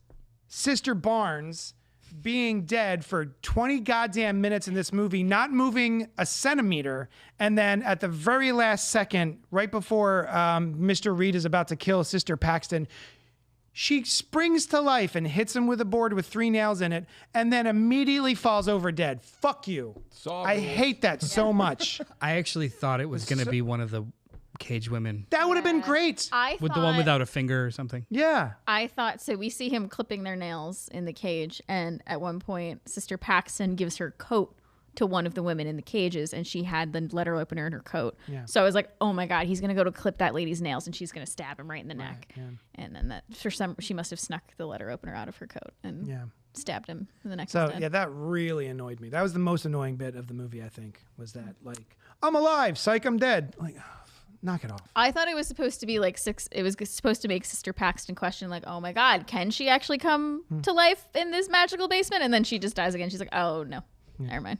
Sister Barnes being dead for 20 goddamn minutes in this movie, not moving a centimeter, and then at the very last second, right before Mr. Reed is about to kill Sister Paxton, she springs to life and hits him with a board with 3 nails in it, and then immediately falls over dead. Fuck you. I hate that so much. I actually thought it was going to be one of the cage women That would have been great. with the one without a finger or something. Yeah. I thought so. We see him clipping their nails in the cage, and at one point, Sister Paxton gives her coat to one of the women in the cages, and she had the letter opener in her coat. Yeah. So I was like, "Oh my god, he's gonna go to clip that lady's nails, and she's gonna stab him right in the neck." yeah. And then she must have snuck the letter opener out of her coat and stabbed him in the neck. So instead. yeah, that really annoyed me. That was the most annoying bit of the movie, I think, was that like, I'm alive, psych, I'm dead. Like, knock it off. I thought it was supposed to be like it was supposed to make Sister Paxton question like, oh my god, can she actually come to life in this magical basement? And then she just dies again. She's like, oh no, never mind.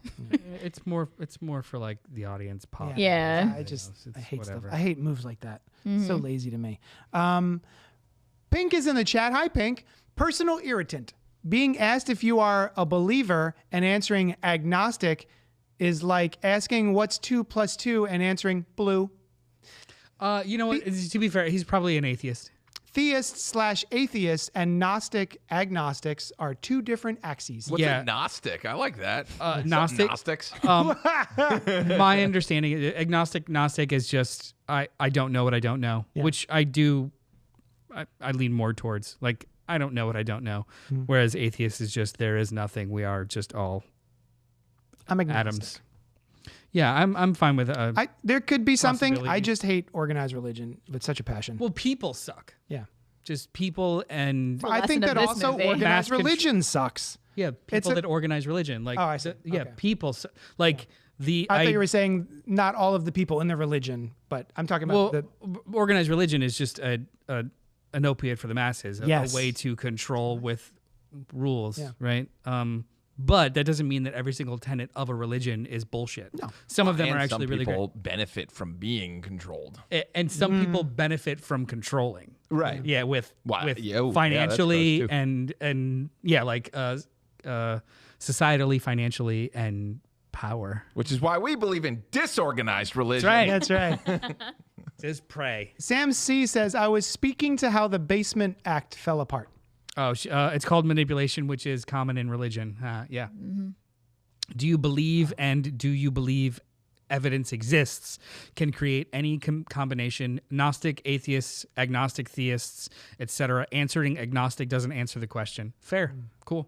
It's more for like the audience pop. Yeah. I just It's I hate whatever. stuff. I hate moves like that. So lazy to me. Pink is in the chat. Hi, Pink. Personal irritant. Being asked if you are a believer and answering agnostic is like asking what's 2 + 2 and answering blue. You know what? To be fair, he's probably an atheist. Theists/atheists and Gnostic agnostics are 2 different axes. What's Yeah. a Gnostic? I like that. Gnostic- Gnostics. My understanding, Gnostic is just I don't know what I don't know, which I do. I lean more towards like I don't know what I don't know, whereas atheist is just there is nothing. We are just all I'm agnostic. atoms. Yeah, I'm fine with. There could be something. I Possibility. just hate organized religion with such a passion. Well, people suck. Yeah. Just people and The I think lesson that of this also movie. organized Mass religion sucks. yeah, people a- that organize religion. Like, Oh, I see. yeah, Okay. people like the. I thought you were saying not all of the people in the religion, but I'm talking about well, organized religion is just an opiate for the masses, Yes. a way to control with rules, Yeah. right? But that doesn't mean that every single tenet of a religion is bullshit. No. Some of them And are actually some really people great. benefit from being controlled. And some people benefit from controlling. Right. Yeah, with Wow. with Yeah, oh, yeah, that's financially gross, too. and yeah, like societally, financially, and power. Which is why we believe in disorganized religion. That's right. that's right. Just pray. Sam C says, I was speaking to how the basement act fell apart. Oh, it's called manipulation, which is common in religion. Yeah. Do you believe evidence exists can create any combination? Gnostic, atheists, agnostic, theists, etc. Answering agnostic doesn't answer the question. Fair. Cool.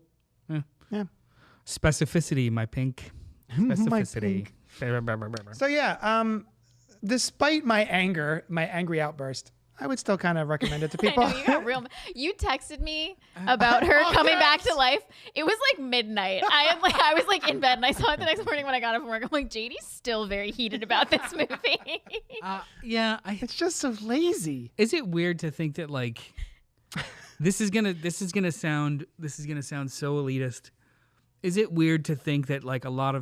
Yeah. Specificity, my pink. Specificity. So yeah, despite my angry outburst, I would still kind of recommend it to people. I know, you got real. You texted me about her coming back to life. It was like midnight. I was like in bed and I saw it the next morning when I got up from work. I'm like, JD's still very heated about this movie. Yeah. It's just so lazy. Is it weird to think that like this is gonna sound so elitist? Is it weird to think that like a lot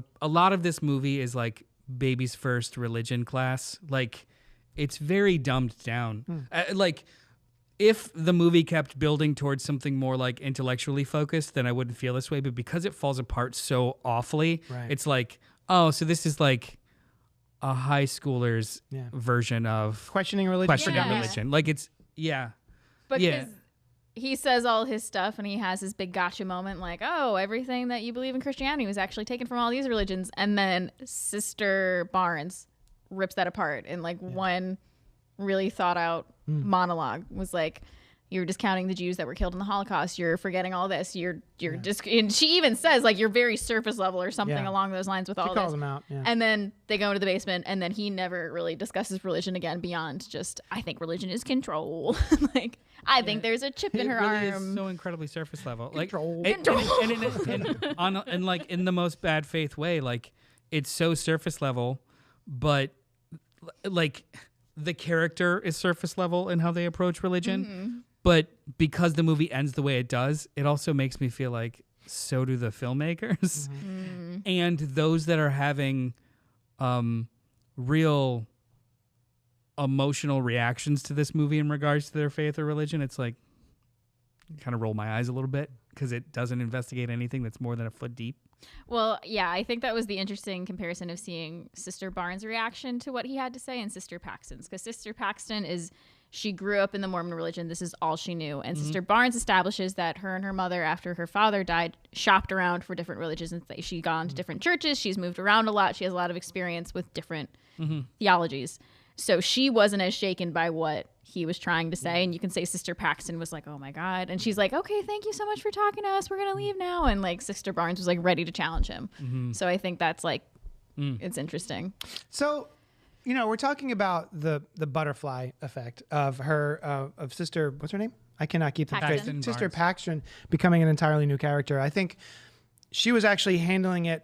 of this movie is like baby's first religion class? Like it's very dumbed down. Like if the movie kept building towards something more like intellectually focused, then I wouldn't feel this way. But because it falls apart so awfully, Right. it's like, oh, so this is like a high schooler's version of Questioning religion. questioning Yeah. religion. Like it's Because Yeah. he says all his stuff and he has his big gotcha moment like, oh, everything that you believe in Christianity was actually taken from all these religions. And then Sister Barnes rips that apart in like one really thought out monologue. Was like, you're discounting the Jews that were killed in the Holocaust. You're forgetting all this. You're just, and she even says like you're very surface level or something Yeah. along those lines with all She this. calls him out. Yeah. And then they go into the basement, and then he never really discusses religion again beyond just, I think religion is control. Like, I think there's a chip in her really arm. is so incredibly surface level. Control. Like and like in the most bad faith way, like it's so surface level, but like the character is surface level in how they approach religion, but because the movie ends the way it does, it also makes me feel like so do the filmmakers and those that are having real emotional reactions to this movie in regards to their faith or religion. It's like, kind of roll my eyes a little bit because it doesn't investigate anything that's more than a foot deep. Well, yeah, I think that was the interesting comparison of seeing Sister Barnes' reaction to what he had to say and Sister Paxton's. Because Sister Paxton she grew up in the Mormon religion. This is all she knew. And Sister Barnes establishes that her and her mother, after her father died, shopped around for different religions. And she's gone to different churches. She's moved around a lot. She has a lot of experience with different theologies. So she wasn't as shaken by what he was trying to say. And you can say Sister Paxton was like, oh my God. And she's like, okay, thank you so much for talking to us. We're going to leave now. And like Sister Barnes was like ready to challenge him. So I think that's like, it's interesting. So, we're talking about the butterfly effect of her, of Sister, what's her name? I cannot keep them straight. Paxton Sister Barnes. Paxton becoming an entirely new character. I think she was actually handling it,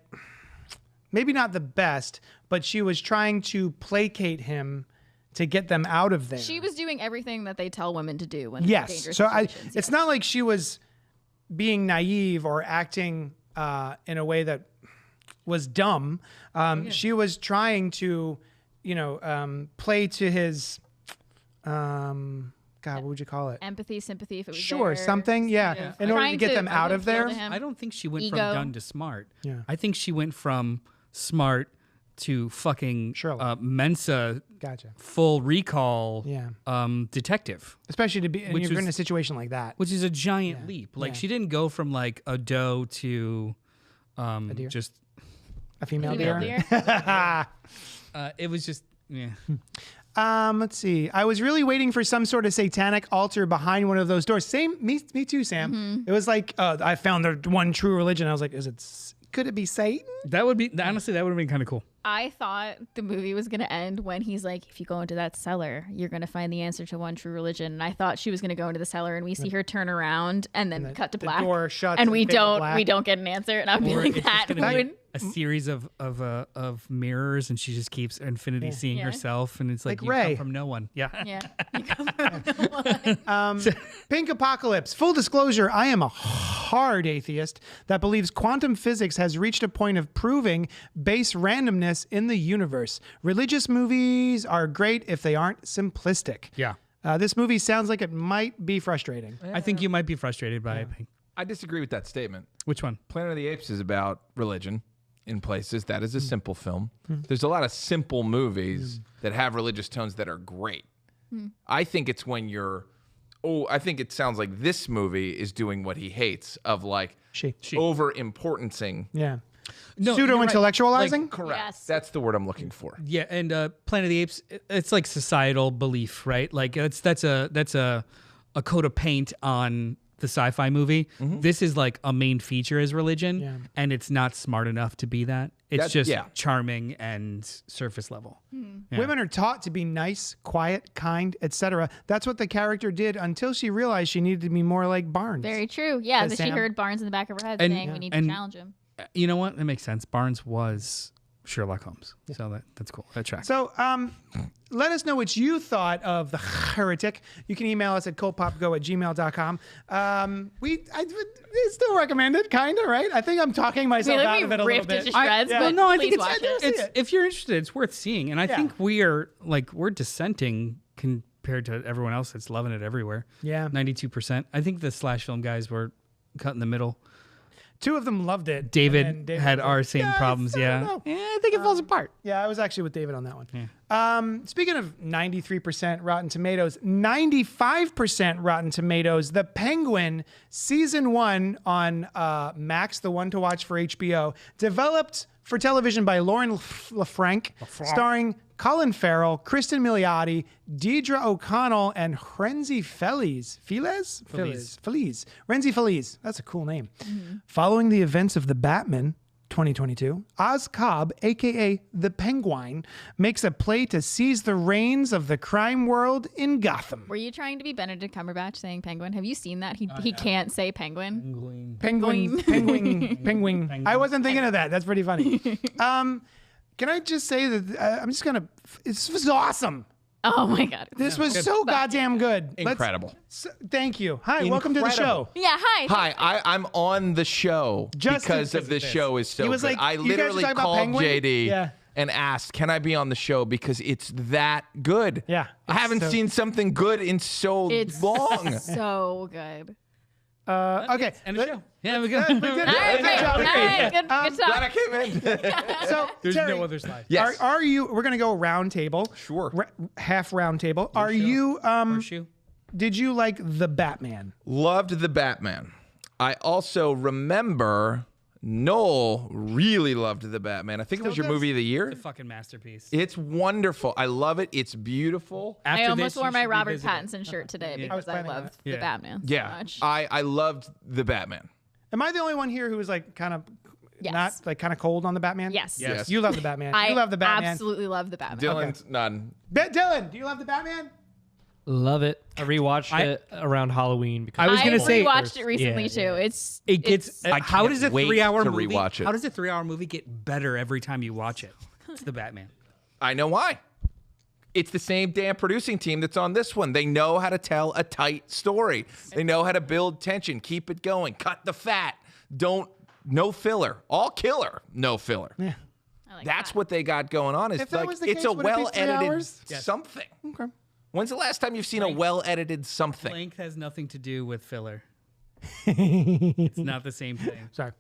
maybe not the best, but she was trying to placate him to get them out of there. She was doing everything that they tell women to do when Yes. in dangerous So situations. it's not like she was being naive or acting in a way that was dumb. She was trying to, play to his, God, what would you call it? Empathy, sympathy, if it was Sure, there. something, yeah. In order to Trying get them out of appeal there. to him. I don't think she went Ego. from dumb to smart. Yeah. I think she went from smart to fucking Sherlock. Mensa Gotcha. full recall Yeah. detective, Especially to be, and Which you're in a was- situation like that. which is a giant leap. Like Yeah. she didn't go from like a doe to deer? just A female Female deer. deer. it was just yeah. Let's see. I was really waiting for some sort of satanic altar behind one of those doors. Same, me too, Sam. It was like, I found the one true religion. I was like, could it be Satan? That would be honestly that would have been kind of cool. I thought the movie was going to end when he's like, if you go into that cellar, you're going to find the answer to one true religion. And I thought she was going to go into the cellar and we see her turn around and then cut to the black. door shuts and and we fade to don't black. get an answer. And I'm Or feeling it's that just gonna would. be a series of mirrors, and she just keeps infinity seeing Yeah. herself, and it's like Like you Ray. come from no one. Yeah. Yeah. Pink Apocalypse. Full disclosure, I am a hard atheist that believes quantum physics has reached a point of proving base randomness in the universe. Religious movies are great if they aren't simplistic. Yeah. This movie sounds like it might be frustrating. I think you might be frustrated by it. I disagree with that statement. Which one? Planet of the Apes is about religion in places. That is a simple film. There's a lot of simple movies that have religious tones that are great. I think it's when I think it sounds like this movie is doing what he hates of like over importancing. Yeah. No, Pseudo-intellectualizing? Correct. Yes. That's the word I'm looking for. Yeah, and Planet of the Apes, it's like societal belief, right? Like that's a coat of paint on the sci-fi movie. This is like a main feature is religion, and it's not smart enough to be that. It's just charming and surface level. Yeah. Women are taught to be nice, quiet, kind, etc. That's what the character did until she realized she needed to be more like Barnes. Very true. Yeah. Says That she Sam. heard Barnes in the back of her head And- saying we need to and- challenge him. You know what? That makes sense. Barnes was Sherlock Holmes, so that's cool. That tracks. So let us know what you thought of The Heretic. You can email us at cultpopgo@gmail.com. It's still recommended, kind of, right? I think I'm talking myself out of it a little ripped bit. it to shreds, yeah. but Well, no, I think please it's, watch it. it's See it. if you're interested, it's worth seeing. And I think we're dissenting compared to everyone else that's loving it everywhere. Yeah. 92%. I think the slash film guys were cut in the middle. Two of them loved it. David, and then had was our like, same "Yeah, problems. I don't Yeah. know." Yeah, I think it falls apart. Yeah, I was actually with David on that one. Speaking of 93% Rotten Tomatoes, 95% Rotten Tomatoes. The Penguin season 1 on Max, the one to watch for HBO, developed for television by Lauren LaFranc, starring Colin Farrell, Kristen Milioti, Deidre O'Connell, and Renzi Feliz. Feliz. Renzi Feliz. That's a cool name. Following the events of The Batman 2022, Oz Cobb, a.k.a. the Penguin, makes a play to seize the reins of the crime world in Gotham. Were you trying to be Benedict Cumberbatch saying penguin? Have you seen that? He can't say penguin. Penguin. I wasn't thinking of that. That's pretty funny. Can I just say that this was awesome. Oh my god. This was so goddamn good. Incredible. Thank you. Hi, welcome to the show. Yeah, hi. Hi, I'm on the show Just because of this show is so He was good. like, I "You guys are literally talking about called Penguin?" JD Yeah. and asked, "Can I be on the show?" Because it's that good. Yeah, I haven't seen something good in so It's long. so good. Okay. End the show. Yeah, we go. All right, great. job. All right, good Glad I talk. came in. So, There's Terry, no other slide. Yes. Are you? We're gonna go round table. Sure. Half round table. Are you? Horseshoe. Did you like the Batman? Loved the Batman. I also remember Noel really loved the Batman. I think it was Still your does? movie of the year. The fucking masterpiece. It's wonderful. I love it. It's beautiful. After I almost this, wore you my should Robert revisit it. Pattinson shirt today I was because I planning loved that. the Yeah. Batman so Yeah. much. I loved the Batman. Am I the only one here who was like kind of Yes. not like kind of cold on the Batman? Yes. Yes. You love the Batman. I you love the Batman. absolutely love the Batman. Dylan's none. Dylan, do you love the Batman? Love it. I rewatched it around Halloween. Because I was gonna say- rewatched it recently Yeah, too. yeah. It gets. I How can't does a wait 3-hour to movie? rewatch it. How does a 3-hour movie get better every time you watch it? It's the Batman. I know why. It's the same damn producing team that's on this one. They know how to tell a tight story. They know how to build tension, keep it going, cut the fat. No filler. All killer, no filler. Yeah. I like That's that. what they got going on. Is If that like was the it's case, a would it be 3 well-edited hours? something. Okay. When's the last time you've seen a well-edited something? Length has nothing to do with filler. It's not the same thing. Sorry.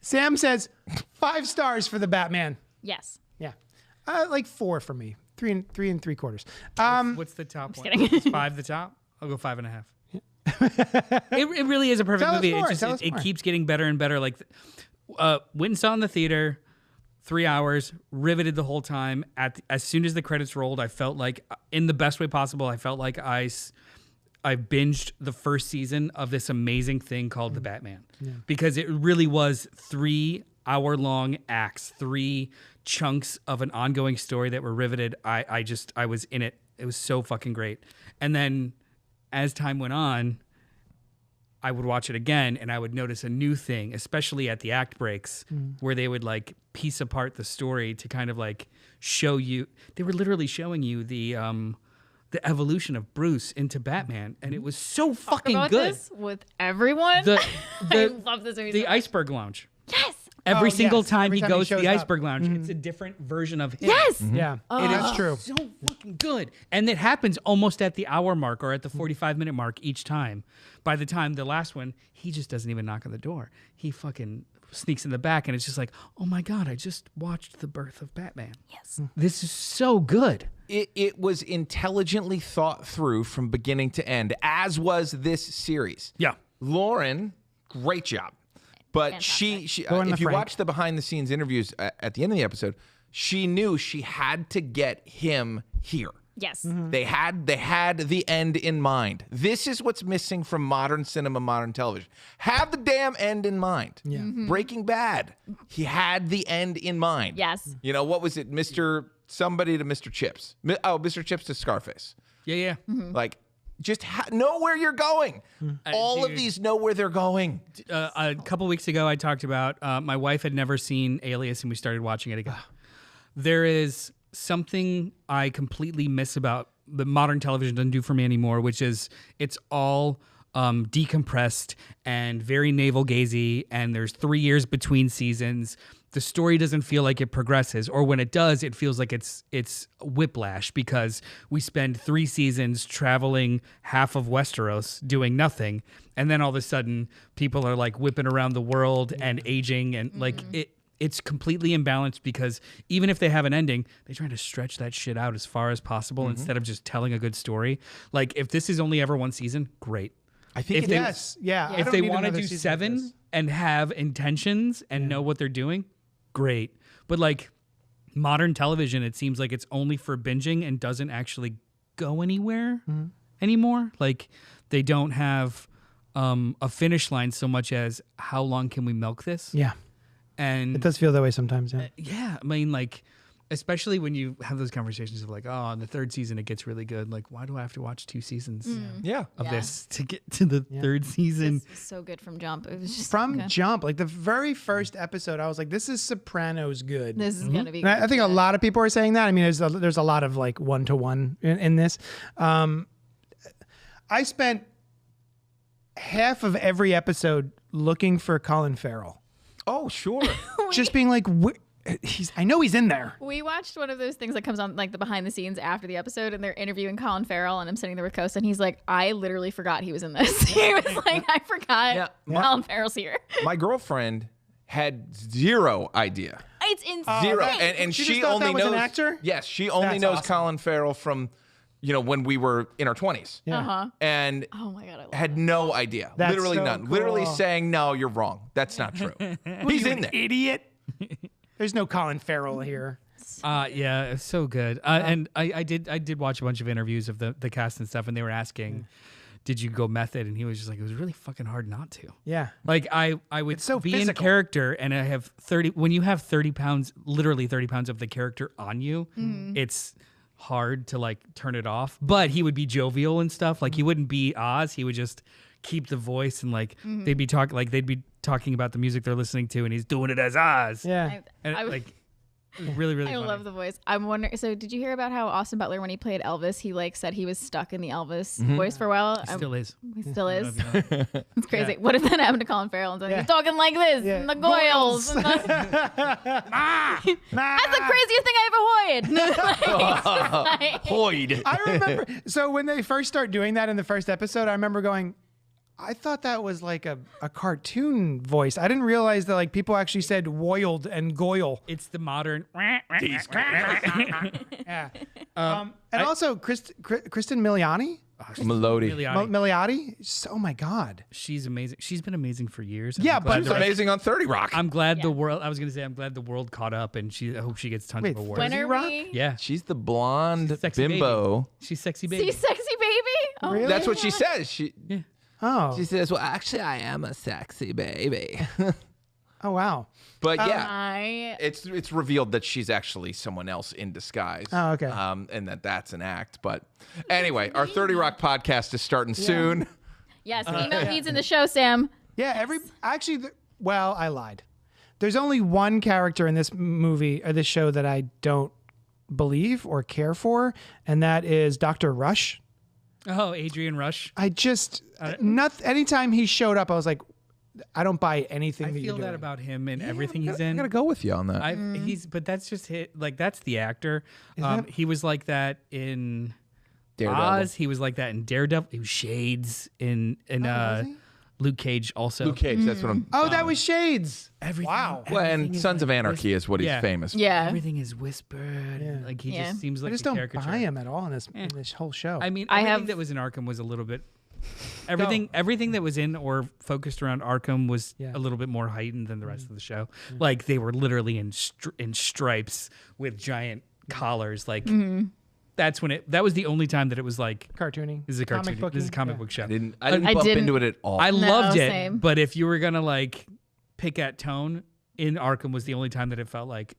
Sam says 5 stars for the Batman. Yes. Yeah. Like 4 for me. 3 and 3/4. What's the top one? kidding. Is 5 the top? I'll go 5.5. It really is a perfect Tell us movie. more, It just tell us it more. keeps getting better and better. Like, went and saw in the theater, 3 hours, riveted the whole time. As soon as the credits rolled, I felt like, in the best way possible, I felt like I binged the first season of this amazing thing called The Batman, because it really was 3-hour-long acts, 3 chunks of an ongoing story that were riveted. I was in it. It was so fucking great. And then as time went on, I would watch it again and I would notice a new thing, especially at the act breaks where they would like piece apart the story to kind of like show you. They were literally showing you the evolution of Bruce into Batman, and it was so fucking About good. this with everyone. The I love this movie. the so much. Iceberg Lounge. Yes. Every Oh, single yes. time Every he time he goes to shows the up. Iceberg Lounge, it's a different version of him. Yes. Yeah. It That's is true. so fucking good. And it happens almost at the hour mark or at the 45-minute mark each time. By the time the last one, he just doesn't even knock on the door. He fucking sneaks in the back and it's just like, oh my God, I just watched the birth of Batman. Yes. This is so good. It was intelligently thought through from beginning to end, as was this series. Yeah. Lauren, great job. But she Lauren if you LaFranc. watch the behind the scenes interviews at the end of the episode, she knew she had to get him here. Yes. They had the end in mind. This is what's missing from modern cinema, modern television. Have the damn end in mind. Yeah. Breaking Bad, he had the end in mind. Yes. You know, what was it, Mr. Somebody to Mr. Chips? Mr. Chips to Scarface. Yeah. Like, just know where you're going. All of dude. these know where they're going. A couple weeks ago, I talked about my wife had never seen Alias, and we started watching it again. There is something I completely miss about the modern television doesn't do for me anymore, which is it's all decompressed and very navel gazy, and there's 3 years between seasons. The story doesn't feel like it progresses, or when it does, it feels like it's whiplash because we spend 3 seasons traveling half of Westeros doing nothing, and then all of a sudden people are like whipping around the world and aging, and like it's completely imbalanced because even if they have an ending, they try to stretch that shit out as far as possible instead of just telling a good story. Like if this is only ever 1 season, great. I think If they- Yes. Yeah. I If don't they need want to another do season of 7 this. and have intentions and know what they're doing, great. But like modern television, it seems like it's only for binging and doesn't actually go anywhere anymore. Like they don't have a finish line so much as how long can we milk this? Yeah. And It does feel that way sometimes. Yeah. yeah, I mean, like Especially when you have those conversations of like, oh, in the third season it gets really good. Like, why do I have to watch 2 seasons Yeah. of this to get to the third season? This was so good from jump. It was just From okay. jump, like the very first episode, I was like, "This is Sopranos good." This is gonna be. And Good. I think a lot of people are saying that. I mean, there's a lot of like 1-to-1 in this. I spent half of every episode looking for Colin Farrell, Oh, sure. just being like, I know he's in there. We watched one of those things that comes on like the behind the scenes after the episode, and they're interviewing Colin Farrell, and I'm sitting there with Costa, and he's like, I literally forgot he was in this. He was like, I forgot Colin Farrell's here. My girlfriend had zero idea. It's insane. Zero. And She she just thought only that was knows an actor? Yes, she only That's knows awesome. Colin Farrell from, when we were in our 20s. And Oh my god, I love had no idea. That's Literally so none. Literally cool. saying, no, you're wrong. That's not true. He's in there. Idiot. There's no Colin Farrell here. Yeah, it's so good. And I did watch a bunch of interviews of the cast and stuff, and they were asking, did you go method? And he was just like, it was really fucking hard not to. Yeah. Like I would so be in physical. character, and I have 30. When you have 30 pounds, literally 30 pounds of the character on you, it's hard to like turn it off. But he would be jovial and stuff. Like he wouldn't be Oz. He would just keep the voice, and like they'd be talking about the music they're listening to, and he's doing it as Oz. Yeah. And I- like really, really. I funny. love the voice. I'm wondering. So, did you hear about how Austin Butler, when he played Elvis, he like said he was stuck in the Elvis voice for a while? He still is. He still is. I don't know if you know. It's crazy. What if that happened to Colin Farrell? And he's talking like this, and the Goyles. And the, that's the craziest thing I ever heard. Hoyd. I remember. So when they first start doing that in the first episode, I remember going, I thought that was like a cartoon voice. I didn't realize that like people actually said Woiled and Goyle. It's the modern. Yeah. And also Kristen Milioti. Melody. Milioti. Oh my God. She's amazing. She's been amazing for years. Yeah, I'm glad but She's amazing on 30 Rock. I'm glad the world. I was gonna say I'm glad the world caught up, and I hope she gets tons Wait, of awards. When are Rock? we? Yeah, She's the blonde sexy bimbo. Baby. She's sexy baby. See, sexy baby. Oh, Really? That's what she says. Oh. She says, well, actually, I am a sexy baby. Oh wow. But yeah. I It's revealed that she's actually someone else in disguise. Oh, okay. And that's an act. But anyway, our 30 Rock podcast is starting soon. yes. Email feeds in the show, Sam. Yeah. Well, I lied. There's only one character in this movie or this show that I don't believe or care for, and that is Dr. Rush. Oh, Adrian Rush. I just anytime he showed up, I was like, I don't buy anything I that you're feel that doing. about him and everything he's I in. gotta go with you on that. But that's just like that's the actor. He was like that in Daredevil. Oz. He was like that in Daredevil. He was Shades in Luke Cage also. Luke Cage, that's what I'm. Oh, that was Shades. Everything, Wow. Well, and everything is Sons like of Anarchy is what he's Yeah. famous for. Yeah. Everything is whispered. Yeah. Like he Yeah. just seems I like just a don't caricature. buy him at all in this whole show. I mean, I everything have- that was in Arkham was a little bit. Everything that was in or focused around Arkham was Yeah. a little bit more heightened than the rest of the show. Like they were literally in stripes with giant collars. Like that's when that was the only time that it was like Cartoony. this is a cartoon. Comic This is a booky, comic yeah. book show. I didn't I bump didn't- into it at all. I loved it, same. but if you were gonna like pick at tone, in Arkham was the only time that it felt like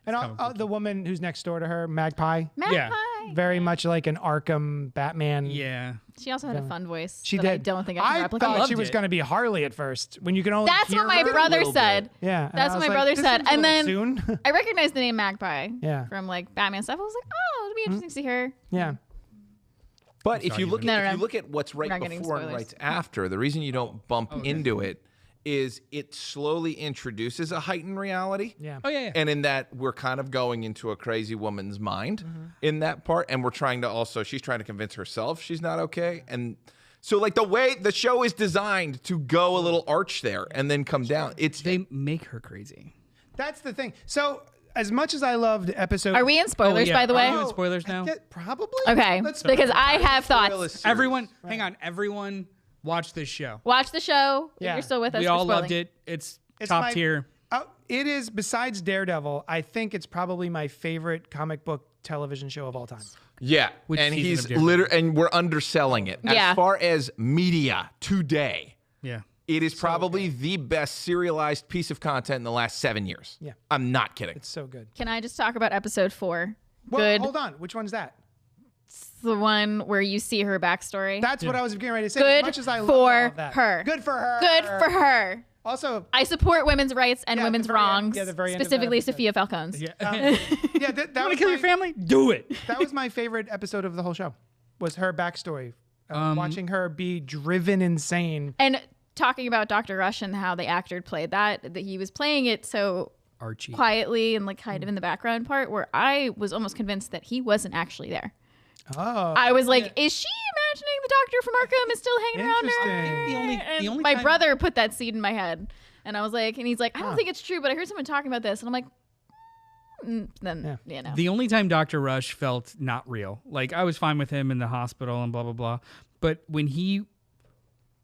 And comic booky. the woman who's next door to her, Magpie, Magpie. very much like an Arkham Batman. yeah. She also had a fun voice. She that did. I don't think I can replicate. thought she Loved was it. going to be Harley at first. When you can only That's hear what my her. brother little said. Yeah, and That's I what was my like, brother this said. seems a And little then soon. I recognized the name Magpie Yeah. from like Batman stuff. I was like, oh, it'll be interesting to see her. yeah. But if you look No, at no, if you no. look at what's right not getting before and spoilers. right after, the reason you don't bump into it is it slowly introduces a heightened reality. Yeah. Oh yeah. And in that, we're kind of going into a crazy woman's mind in that part. And we're trying to she's trying to convince herself she's not okay. And so, like, the way the show is designed to go a little arch there and then come down, They make her crazy. That's the thing. So, as much as I loved episode. Are we in spoilers, by the Are way? you in spoilers now? Probably. Okay, because I have thoughts. Everyone, hang on. Everyone, watch this show. Watch the show. If Yeah. you're still with us. We for all spoiling. loved it. It's It's top my- tier. It is, besides Daredevil, I think it's probably my favorite comic book television show of all time. Yeah. Which and season he's of Daredevil? and we're underselling it. Yeah. As far as media today, Yeah. It is probably the best serialized piece of content in the last 7 years. Yeah. I'm not kidding. It's so good. Can I just talk about episode 4? Well, Good. hold on. Which one's that? It's the one where you see her backstory. That's what I was getting ready to say. Good as much as I love for all of that. her. Good for her. Good for her. Also, I support women's rights and Yeah, the women's very end- wrongs, yeah, the very end of that specifically episode. Sophia Falcone's. yeah, that You was want to kill your family? Do it. That was my favorite episode of the whole show. Was her backstory, watching her be driven insane. And talking about Dr. Rush and how the actor played that he was playing it so Archie. quietly and like kind of in the background part where I was almost convinced that he wasn't actually there. Oh, I was like, is she imagining the doctor from Arkham is still hanging around her? Interesting. The only My time- brother put that seed in my head. And I was like, and he's like, I don't think it's true, but I heard someone talking about this. And I'm like, then, you know. The only time Dr. Rush felt not real, like I was fine with him in the hospital and blah blah blah, but when he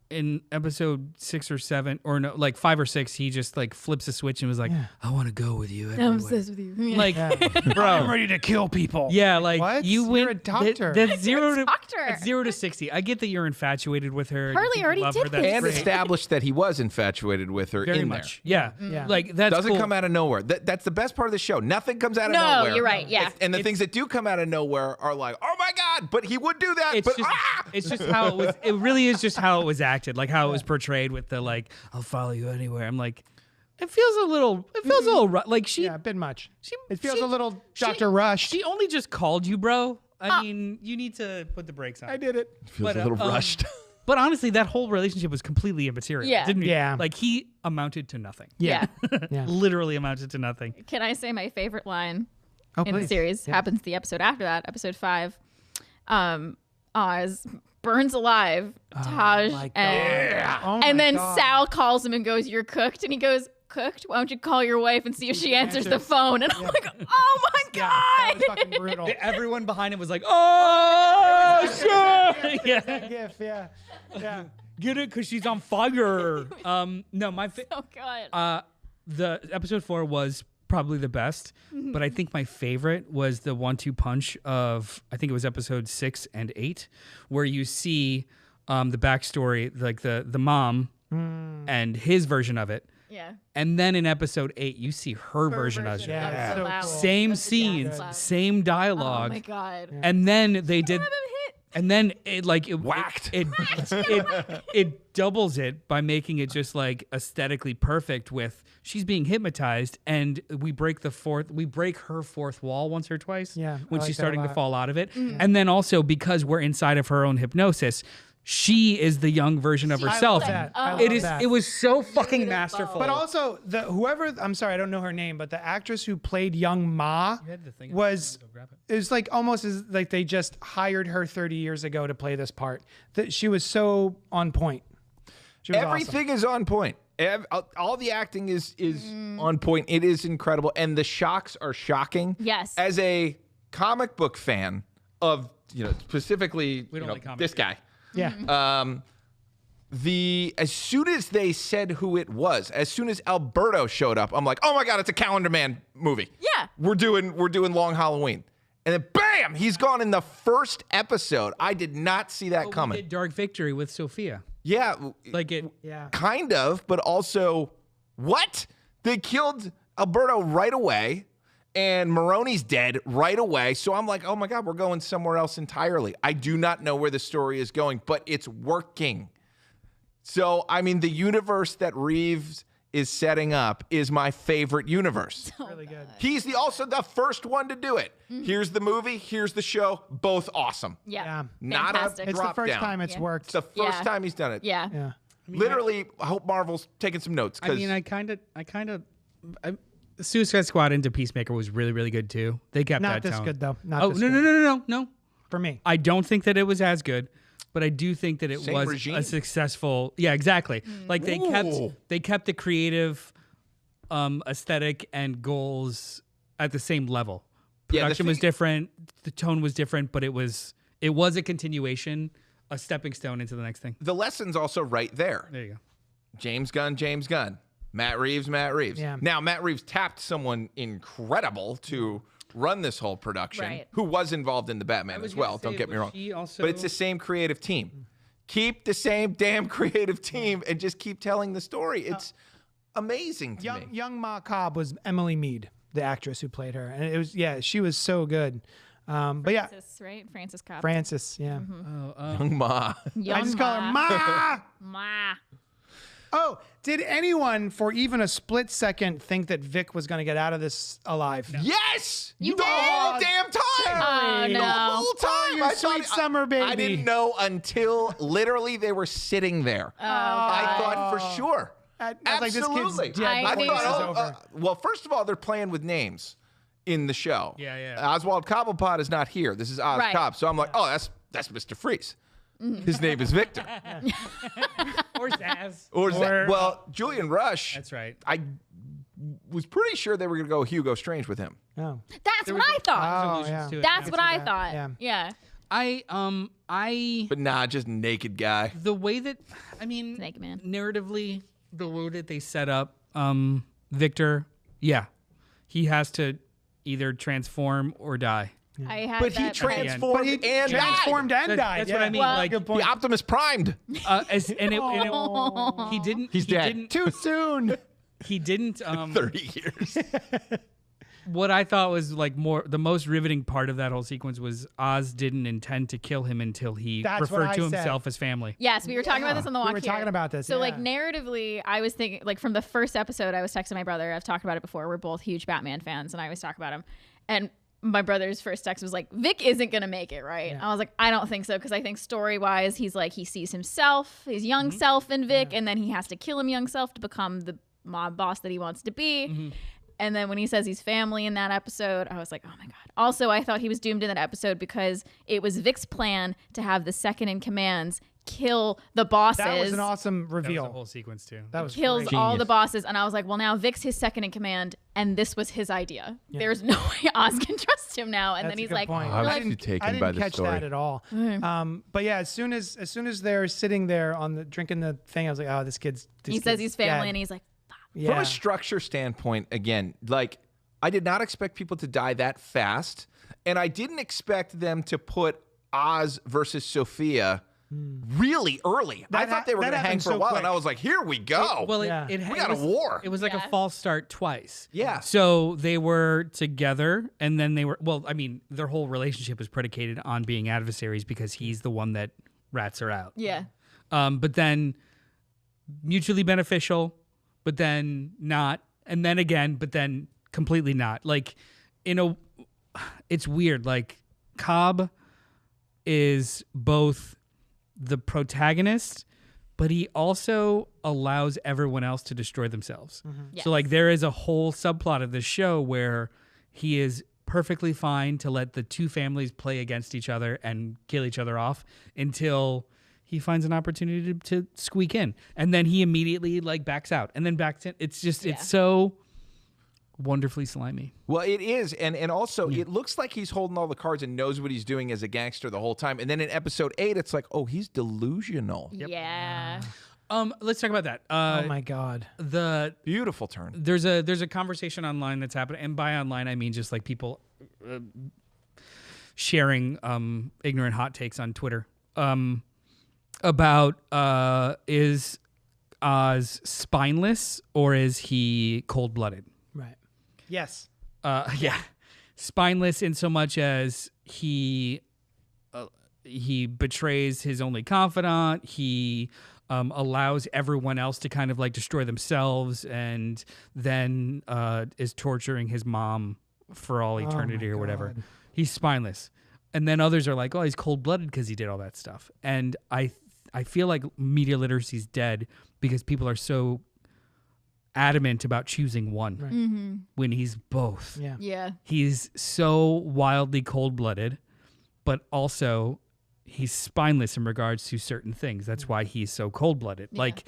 in episode 6 or 7 or no, like 5 or 6, he just like flips a switch and was like, "I want to go with you everywhere." I'm obsessed with you. Yeah. Like, I'm bro, ready to kill people. yeah, like What? you You're went. a doctor. That's zero to doctor. that's 0 to 60. I get that you're infatuated with her. Harley you think you already love did her, that's this. And great. established that he was infatuated with her Very in much. there. Yeah. Yeah. Like that's Doesn't cool. come out of nowhere. That's the best part of the show. Nothing comes out of No, nowhere. you're right, yeah. And the things that do come out of nowhere are like, oh my God, but he would do that. It's But just, ah! it's just how it was. It really is just how it was acted, like how it was portrayed with the like, "I'll follow you anywhere." I'm like, it feels a little like she, Yeah, a bit much. It feels she- a little she- Dr. Rush. She only just called you, bro. I mean, you need to put the brakes on. I did it. Feels but, a little rushed. But honestly, that whole relationship was completely immaterial. Yeah. Didn't he? Yeah. Like he amounted to nothing. Yeah. Literally amounted to nothing. Can I say my favorite line Oh, in the please. series? Yeah. Happens the episode after that, episode 5. Oz burns alive Taj my God. and Oh my and then God. Sal calls him and goes, "You're cooked," and he goes, "Cooked? Why don't you call your wife and see if she answers the phone?" And I'm like, "Oh my Yeah, that was God!" fucking brutal. Everyone behind him was like, "Oh shit!" Yeah, GIF, yeah. Yeah. get it because she's on fire. No, my Oh God. the episode 4 was probably the best, but I think my favorite was the 1-2 punch of, I think it was episode 6 and 8, where you see the backstory, like the mom and his version of it. Yeah. And then in episode 8, you see her version of it. Yeah, That's so loud. cool. Same That's a scenes, gas laugh. same Oh dialogue. my God. And then they did, Have him hit. and then it like it Whacked. It doubles it by making it just like aesthetically perfect with she's being hypnotized and we break her fourth wall once or twice Yeah, I when like she's that a starting to lot. fall out of it. And then also because we're inside of her own hypnosis, she is the young version of herself. that. I It love is that. it was so fucking masterful. But also I'm sorry, I don't know her name, but the actress who played young Ma had the thing. was Go grab it was like almost as like they just hired her 30 years ago to play this part. That she was so on point. She was awesome. Everything is on point. All the acting is on point. It is incredible, and the shocks are shocking. Yes. As a comic book fan of specifically don't like comic this guy. Yeah. As soon as they said who it was, as soon as Alberto showed up, I'm like, oh my God, it's a Calendar Man movie. Yeah. We're doing Long Halloween. And then bam, he's gone in the first episode. I did not see that We coming. did Dark Victory with Sophia. Yeah. Like it. Yeah. Kind of, but also what? They killed Alberto right away. And Maroni's dead right away. So I'm like, oh my God, we're going somewhere else entirely. I do not know where the story is going, but it's working. So, I mean, the universe that Reeves is setting up is my favorite universe. Really good. He's also the first one to do it. Here's the movie, here's the show, both awesome. Yeah. Yeah. Not Fantastic. a It's the drop first down. time it's Yeah. worked. It's the first Yeah. time he's done it. Yeah. Yeah. Literally, I hope Marvel's taking some notes. I mean, Suicide Squad into Peacemaker was really, really good too. They kept Not that this tone. good though. Not Oh this no, good. no. For me. I don't think that it was as good, but I do think that it Same was regime? a successful. Yeah, exactly. Like they Ooh. kept the creative, aesthetic and goals at the same level. Yeah, the Production was thing- different, the tone was different, but it was a continuation, a stepping stone into the next thing. The lesson's also right there. There you go. James Gunn. Matt Reeves. Yeah. Now, Matt Reeves tapped someone incredible to run this whole production, Right. who was involved in the Batman was as well, gonna don't say, get me was wrong. she also- But it's the same creative team. Keep the same damn creative team and just keep telling the story. It's amazing to me. Young Ma Cobb was Emily Mead, the actress who played her, and it was she was so good. But yeah, Frances, right? Frances Cobb. Frances, yeah. Young Ma. Young I just call her Ma. Ma. Oh, did anyone for even a split second think that Vic was going to get out of this alive? Yes! You the did? whole damn time! Oh, The no. whole time! your I sweet thought- summer baby. I didn't know until literally they were sitting there. I thought for sure. I was like, this kid's Absolutely. dead I before think this is so. over. Well, first of all, they're playing with names in the show. Yeah. Oswald Cobblepot is not here. This is Oz Right. Cobb. So I'm like, oh, that's Mr. Freeze. His name is Victor. Or Zaz. Well, Julian Rush. That's right. I was pretty sure they were going to go Hugo Strange with him. Oh. That's what I thought. Oh, Allusions yeah. to it. That's what I that. thought. Yeah. Yeah. I But nah, just naked guy. the way that Snake Man. narratively, the way that they set up Victor, he has to either transform or die. I had But he that transformed But he and transformed and died. That's what I mean. Well- like Good point. The Optimus primed. he didn't. He's he dead. Didn't, Too soon. he didn't. 30 years. What I thought was like the most riveting part of that whole sequence was Oz didn't intend to kill him until he That's what referred to I said. himself as family. Yes, we were talking about this on the walk We were here. talking about this, So like yeah. narratively, I was thinking like from the first episode, I was texting my brother. I've talked about it before. We're both huge Batman fans, and I always talk about him. And my brother's first text was like, Vic isn't gonna make it, right? I was like, I don't think so, because I think story wise, he's like he sees himself, his young self in Vic, and then he has to kill him young self to become the mob boss that he wants to be. And then when he says he's family in that episode, I was like, oh my God. Also, I thought he was doomed in that episode because it was Vic's plan to have the second in commands kill the bosses. That was an awesome That was reveal. the whole sequence too. That was Kills great. all the Genius. bosses. And I was like, well, now Vic's his second in command. And this was his idea. There's no way Oz can trust him now. And That's then a he's good like, point. I was like, actually taken I didn't by the catch story. that at all. But yeah, as soon as they're sitting there on the drinking the thing, I was like, oh, this kid's. he says he's family, and he's like, yeah. From a structure standpoint, again, like I did not expect people to die that fast, and I didn't expect them to put Oz versus Sophia really early. I thought they were that going to hang happened for a so while, quick. and I was like, here we go. Well, Yeah. it We got a was, war. It was like Yeah. a false start twice. Yeah. So they were together, and then they were. Well, I mean, their whole relationship was predicated on being adversaries because he's the one that rats her out. yeah. But then mutually beneficial, but then not, and then again, but then completely not. Like, it's weird. Like, Cobb is both the protagonist, but he also allows everyone else to destroy themselves. Yes. So, like, there is a whole subplot of this show where he is perfectly fine to let the two families play against each other and kill each other off until he finds an opportunity to squeak in, and then he immediately like backs out and then backs in. It's just it's so wonderfully slimy. Well, it is, and also it looks like he's holding all the cards and knows what he's doing as a gangster the whole time. And then in episode 8, it's like, oh, he's delusional. Yeah. Let's talk about that. Oh my God. Beautiful turn. There's a conversation online that's happening, and by online I mean just like people sharing ignorant hot takes on Twitter about is Oz spineless or is he cold-blooded? Right. Yes. Yeah, spineless in so much as he betrays his only confidant. He allows everyone else to kind of like destroy themselves, and then is torturing his mom for all eternity or whatever. God. He's spineless, and then others are like, "Oh, he's cold-blooded because he did all that stuff." And I feel like media literacy is dead because people are so adamant about choosing one when he's both. Yeah. Yeah. He's so wildly cold-blooded, but also he's spineless in regards to certain things. That's why he's so cold-blooded. Like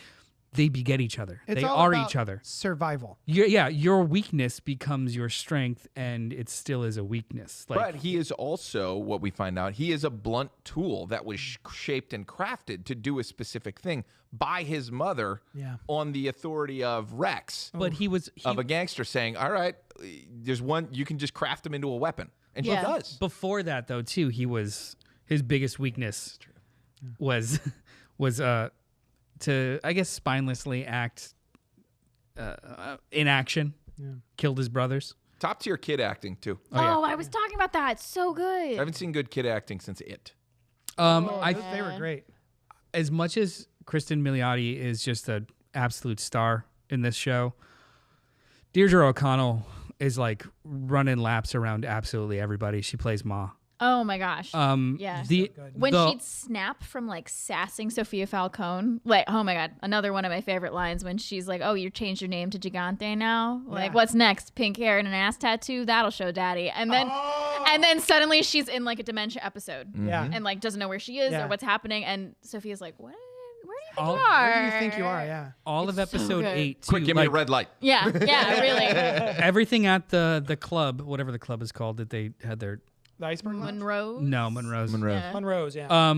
they beget each other. It's They all are about each other. Survival. Your weakness becomes your strength, and it still is a weakness. Like, But he is also, what we find out, he is a blunt tool that was shaped and crafted to do a specific thing by his mother on the authority of Rex, but he of a gangster saying, all right, there's one, you can just craft him into a weapon. And Yeah. she does. before that though too. His biggest weakness was was to, I guess, spinelessly act in action. Killed his brothers. Top tier kid acting too. Oh, I was talking about that. So good. I haven't seen good kid acting since It. They were great. As much as Kristen Milioti is just an absolute star in this show, Deirdre O'Connell is like running laps around absolutely everybody. She plays Ma. Oh my gosh. Yeah. When she'd snap from like sassing Sophia Falcone, like, oh my God, another one of my favorite lines when she's like, oh, you changed your name to Gigante now? Like, what's next? Pink hair and an ass tattoo? That'll show daddy. And then suddenly she's in like a dementia episode. Yeah. And like doesn't know where she is or what's happening. And Sophia's like, what? Where do you think you Where are? do you think you are? Yeah. All of episode 8. Too, Quick, give me a red light. Yeah, really. Everything at the club, whatever the club is called, that they had their The Iceberg Lounge? Monroe. no Monroe's. Monroe's, yeah.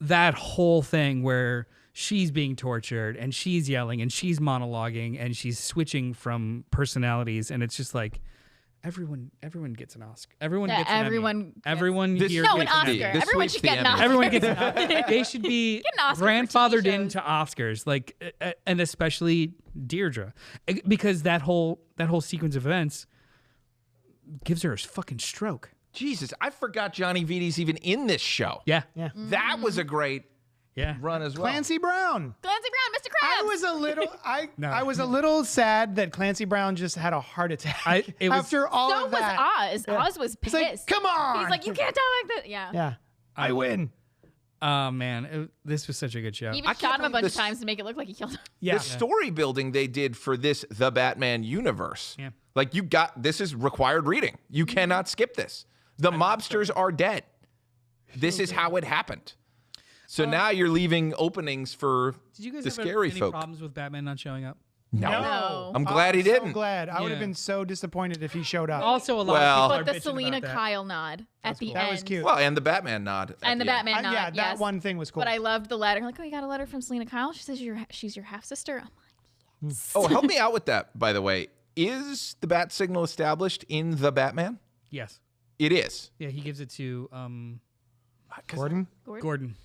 That whole thing where she's being tortured and she's yelling and she's monologuing and she's switching from personalities, and it's just like everyone gets an Oscar. Everyone gets an Emmy. Everyone here No, an gets Oscar. Emmy. Everyone should get an Oscar. Everyone gets an Oscar. They should be Get an Oscar for grandfathered TV into Oscars, like, and especially Deirdre, because that whole sequence of events gives her a fucking stroke. Jesus, I forgot Johnny Vidi's even in this show. Yeah, That was a great run as well. Clancy Brown. Clancy Brown, Mr. Krabs. I was a little sad that Clancy Brown just had a heart attack after all So of that. was Oz. Oz was pissed. He's like, come on. He's like, you can't talk like that. Yeah. Yeah. I win. oh man, this was such a good show. He even shot him a bunch of times to make it look like he killed him. Yeah. The story building they did for this The Batman universe. Yeah. Like this is required reading. You cannot skip this. The mobsters are dead. This is how it happened. So now you're leaving openings for Did you guys the have scary any folk. problems with Batman not showing up? No. I'm glad he so didn't. glad. I would have Yeah. been so disappointed if he showed up. Also, a lot Well- of people But are the bitching Selena about that. Kyle nod at the end. That was cute. Well, and the Batman nod. And the Batman nod. yeah, that yes. one thing was cool. But I loved the letter. Like, oh, you got a letter from Selena Kyle? She says she's your half sister. I'm like, Oh, help me out with that, by the way. Is the bat signal established in The Batman? Yes. It is. Yeah, he gives it to Gordon? Gordon.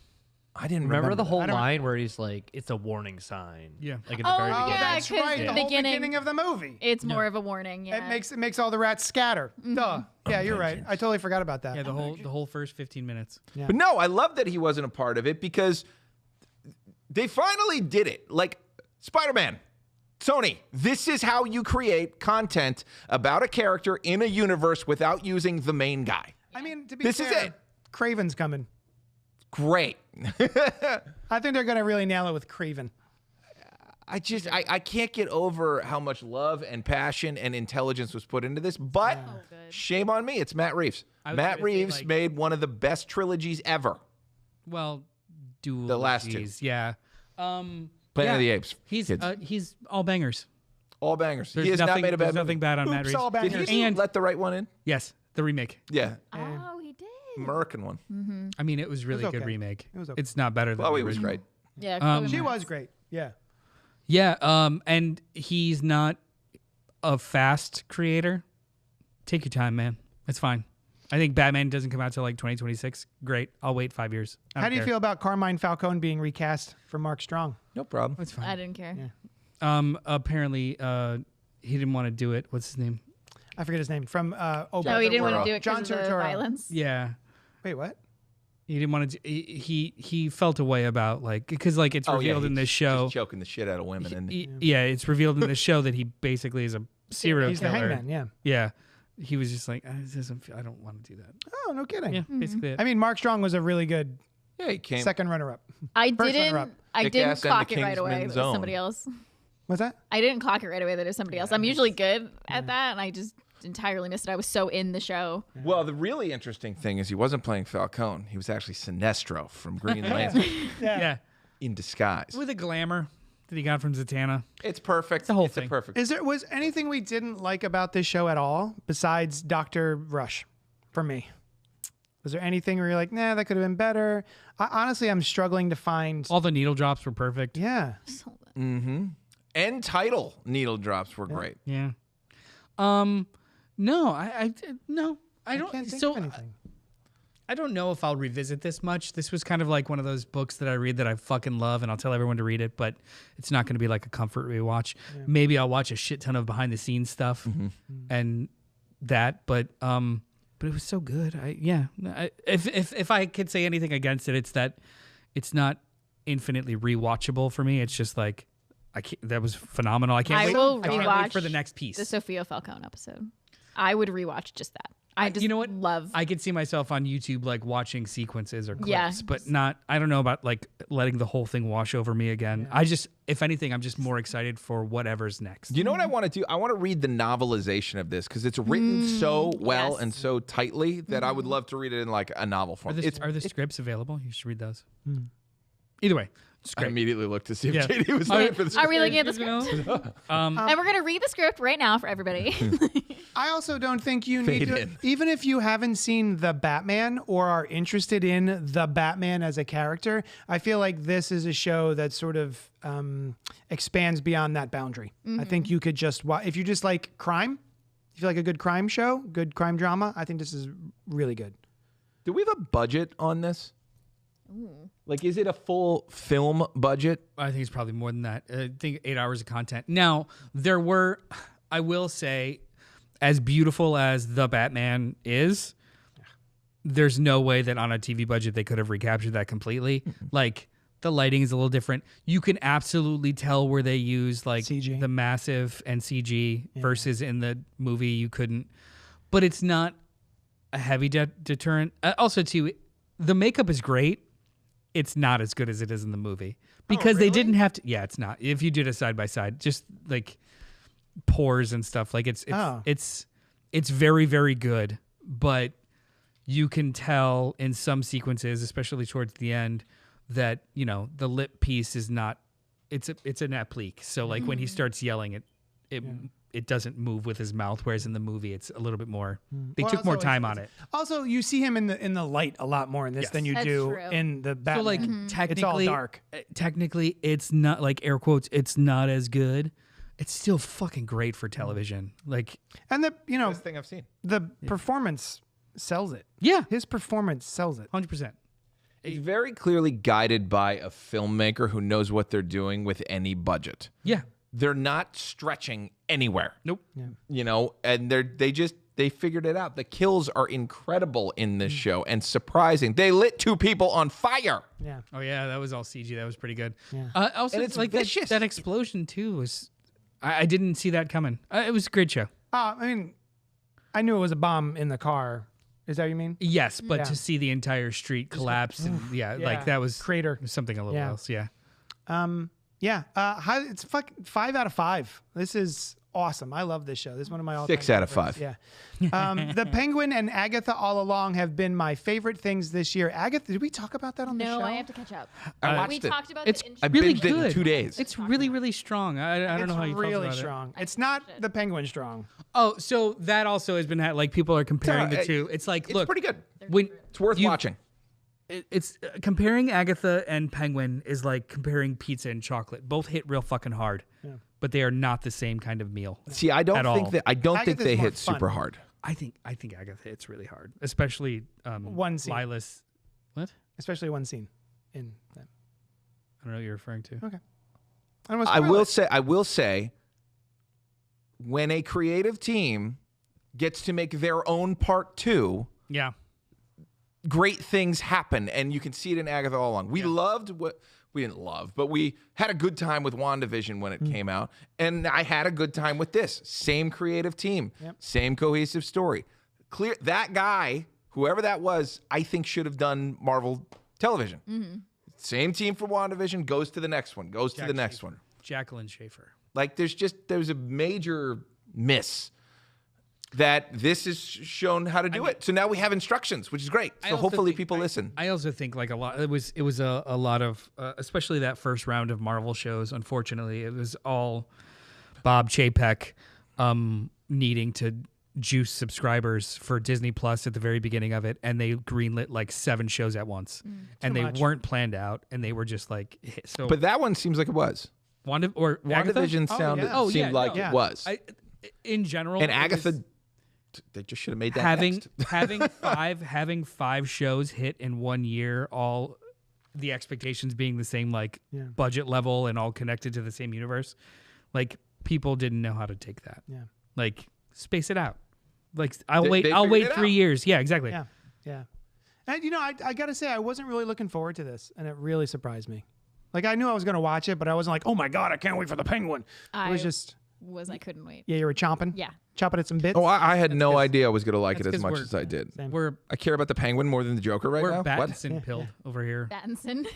I didn't Remember the that. whole line where he's like, "It's a warning sign." Yeah. Like in the very Oh, beginning. yeah, That's 'cause right. the The whole beginning- beginning of the movie. it's more of a warning. Yeah. It makes all the rats scatter. Duh. Yeah, you're right. I totally forgot about that. Yeah, the whole first 15 minutes. Yeah. But no, I love that he wasn't a part of it because they finally did it. Like Spider-Man, Sony, this is how you create content about a character in a universe without using the main guy. I mean, to be This is fair, it. Craven's coming. Great. I think they're going to really nail it with Craven. I can't get over how much love and passion and intelligence was put into this, but shame on me. It's Matt Reeves. was Matt gonna say, Reeves like- made one of the best trilogies ever. Well, dual. The last two. Yeah. Planet Yeah. of the Apes. He's kids. he's all bangers. All bangers. There's He has nothing, not made a bad there's movie. nothing bad on Matt Oops, Reeves. all Did bangers. he And- let the right one in? Yes, the remake. Yeah. Oh, he did. American one. I mean, it was really okay. good remake. It was okay. It's not better than Chloe the was original. great. Yeah. Chloe She Moretz. was great. Yeah. Yeah, and he's not a fast creator. Take your time, man. It's fine. I think Batman doesn't come out till like 2026. Great. I'll wait 5 years. I How don't do you care. feel about Carmine Falcone being recast for Mark Strong? No problem. It's fine. I didn't care. Apparently, he didn't want to do it. What's his name? I forget his name. From No, he didn't want to do it John because of the Turturro. violence. Yeah. Wait, what? He didn't want to. He felt a way about like because like it's revealed in this show. He's choking the shit out of women. And Yeah, it's revealed in this show that he basically is a serial He's the killer. hangman, yeah. Yeah, he was just like, I don't want to do that. Oh, no kidding. Yeah, basically. It. I mean, Mark Strong was a really good yeah, he came. second runner-up. I First didn't. I Kick didn't ass and clock the it right away. That Kingsman's it was own. somebody else. What's that? I didn't clock it right away that it was somebody else. I'm usually good at that, and I just entirely missed it. I was so in the show. Well, the really interesting thing is he wasn't playing Falcone. He was actually Sinestro from Green Lantern Yeah, in disguise. with a glamour that he got from Zatanna. It's perfect. The whole it's thing. A perfect. Was anything we didn't like about this show at all besides Dr. Rush for me? Was there anything where you're like, nah, that could have been better? Honestly, I'm struggling to find. All the needle drops were perfect. Yeah. End title needle drops were great. Yeah. No, I don't. Can't think So of anything. I don't know if I'll revisit this much. This was kind of like one of those books that I read that I fucking love, and I'll tell everyone to read it, but it's not going to be like a comfort rewatch. Yeah. Maybe I'll watch a shit ton of behind the scenes stuff and that, but it was so good. If I could say anything against it, it's that it's not infinitely rewatchable for me. It's just like that was phenomenal. I can't wait for the next piece. The Sofia Falcone episode. I would rewatch just that. I just love. I could see myself on YouTube like watching sequences or clips, but not. I don't know about like letting the whole thing wash over me again. Yeah. If anything, I'm just more excited for whatever's next. You know what I want to do? I want to read the novelization of this because it's written so well and so tightly that I would love to read it in like a novel form. Are the scripts available? You should read those. Either way. I immediately looked to see if JD was looking for the script. Are we looking at the script? And we're going to read the script right now for everybody. I also don't think you need to, even if you haven't seen The Batman or are interested in The Batman as a character, I feel like this is a show that sort of expands beyond that boundary. I think you could just watch, if you just like crime, if you like a good crime show, good crime drama, I think this is really good. Do we have a budget on this? Ooh. Like, is it a full film budget? I think it's probably more than that. I think 8 hours of content. Now, I will say, as beautiful as The Batman is, there's no way that on a TV budget they could have recaptured that completely. Like, the lighting is a little different. You can absolutely tell where they use like CG. The massive and CG versus in the movie you couldn't. But it's not a heavy deterrent. Also, too, the makeup is great. It's not as good as it is in the movie because they didn't have to. Yeah, it's not. If you did a side by side, just like pores and stuff, like it's very, very good. But you can tell in some sequences, especially towards the end, that the lip piece is not. It's an applique. So like when he starts yelling, it doesn't move with his mouth, whereas in the movie it's a little bit more. They took more time on it. Also, you see him in the light a lot more in this than you do in the Batman. So like technically, it's all dark. Technically, it's not like air quotes. It's not as good. It's still fucking great for television. Like, and best thing I've seen. The performance sells it. Yeah, his performance sells it. 100%. He's very clearly guided by a filmmaker who knows what they're doing with any budget. Yeah. They're not stretching anywhere. Nope. Yeah. And they figured it out. The kills are incredible in this show and surprising. They lit 2 people on fire. Yeah. Oh yeah, that was all CG. That was pretty good. Yeah. Also, and it's like vicious. That explosion too was. I didn't see that coming. It was a great show. I mean, I knew it was a bomb in the car. Is that what you mean? Yes, but to see the entire street collapse and like that was crater. Something a little else. Yeah. It's 5 out of 5. This is awesome. I love this show. This is one of my all-time 6 out of 5. Yeah. The Penguin and Agatha All Along have been my favorite things this year. Agatha, did we talk about that on the show? No, I have to catch up. I watched we it. talked about It's the I really binged it in good. 2 days. It's really, really strong. I don't know how you felt about strong. it. It's not the Penguin strong. Oh, so that also has been like people are comparing the two. It's like, it's look, pretty good. It's worth watching. It's comparing Agatha and Penguin is like comparing pizza and chocolate. Both hit real fucking hard, but they are not the same kind of meal. See, I don't think they hit fun. super hard. I think Agatha hits really hard, especially one scene. Lila's. What? Especially one scene in that. I don't know what you're referring to. Okay. I will say, when a creative team gets to make their own part 2, great things happen, and you can see it in Agatha all along. We loved what we didn't love, but we had a good time with WandaVision when it came out, and I had a good time with this. Same creative team, same cohesive story. Clear that guy, whoever that was, I think should have done Marvel television. Same team for WandaVision, goes to the next one, goes to the next one. Jacqueline Schaefer. Like there's a major miss that this is shown how to do it. So now we have instructions, which is great. So hopefully people listen. I also think like a lot. It was a lot of, especially that first round of Marvel shows. Unfortunately, it was all Bob Chapek needing to juice subscribers for Disney Plus at the very beginning of it, and they greenlit like 7 shows at once, and they weren't planned out, and they were just like so. But that one seems like it was. WandaVision seemed like it was. in general, And Agatha They just should have made that having next. having five shows hit in 1 year, all the expectations being the same, like budget level and all connected to the same universe. Like people didn't know how to take that. Yeah. Like space it out. Like I'll wait figured it 3 out. years. Yeah, exactly. Yeah. Yeah. And I got to say, I wasn't really looking forward to this, and it really surprised me. Like I knew I was going to watch it, but I wasn't like, oh my God, I can't wait for the Penguin. It was just, I couldn't wait. yeah, you were chomping. Yeah. Chopping at some bits. Oh, I had no idea I was going to like it that's as 'cause much we're- as I did. Same. We're I care about the Penguin more than the Joker right we're now. What? Battinson pilled over here. Battinson.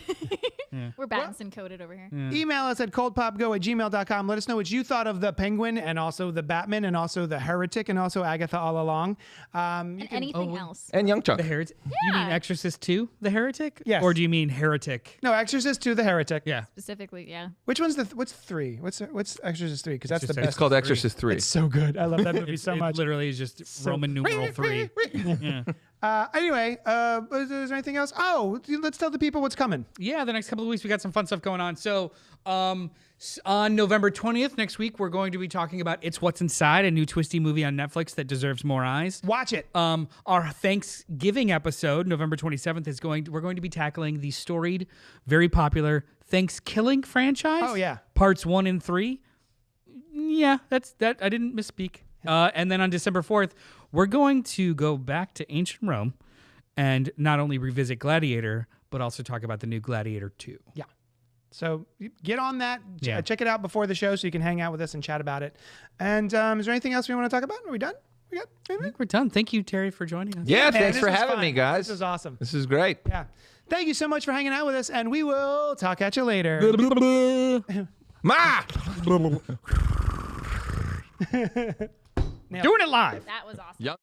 We're Battinson coded over here. Email us at cultpopgo@gmail.com. Let us know what you thought of the Penguin and also the Batman and also the Heretic and also Agatha All Along. And anything else. And Young Chunk. The Heretic. You mean Yeah. Exorcist 2, the Heretic? Yes. Or do you mean Heretic? No, Exorcist 2, the Heretic. Yeah. Specifically, yeah. Which one's what's 3? What's Exorcist 3? Because that's the Exorcist. best. It's called Three. Exorcist 3. It's so good. I love that movie so It much. literally is just Roman numeral 3. Yeah. Anyway, is there anything else? Oh, let's tell the people what's coming. Yeah, the next couple of weeks we got some fun stuff going on. So, on November 20th next week, we're going to be talking about It's What's Inside, a new twisty movie on Netflix that deserves more eyes. Watch it. Our Thanksgiving episode, November 27th, we're going to be tackling the storied, very popular Thanksgiving franchise. Oh, yeah. Parts 1 and 3. Yeah, that's that. I didn't misspeak. And then on December 4th, we're going to go back to ancient Rome and not only revisit Gladiator, but also talk about the new Gladiator 2. Yeah. So get on that. Yeah. Check it out before the show so you can hang out with us and chat about it. And is there anything else we want to talk about? Are we done? We got I anything? think we're done. Thank you, Terry, for joining us. Yeah, Man, thanks this for was having fun. me, guys. This is awesome. This is great. Yeah. Thank you so much for hanging out with us, and we will talk at you later. Ma! Doing it live. That was awesome. Young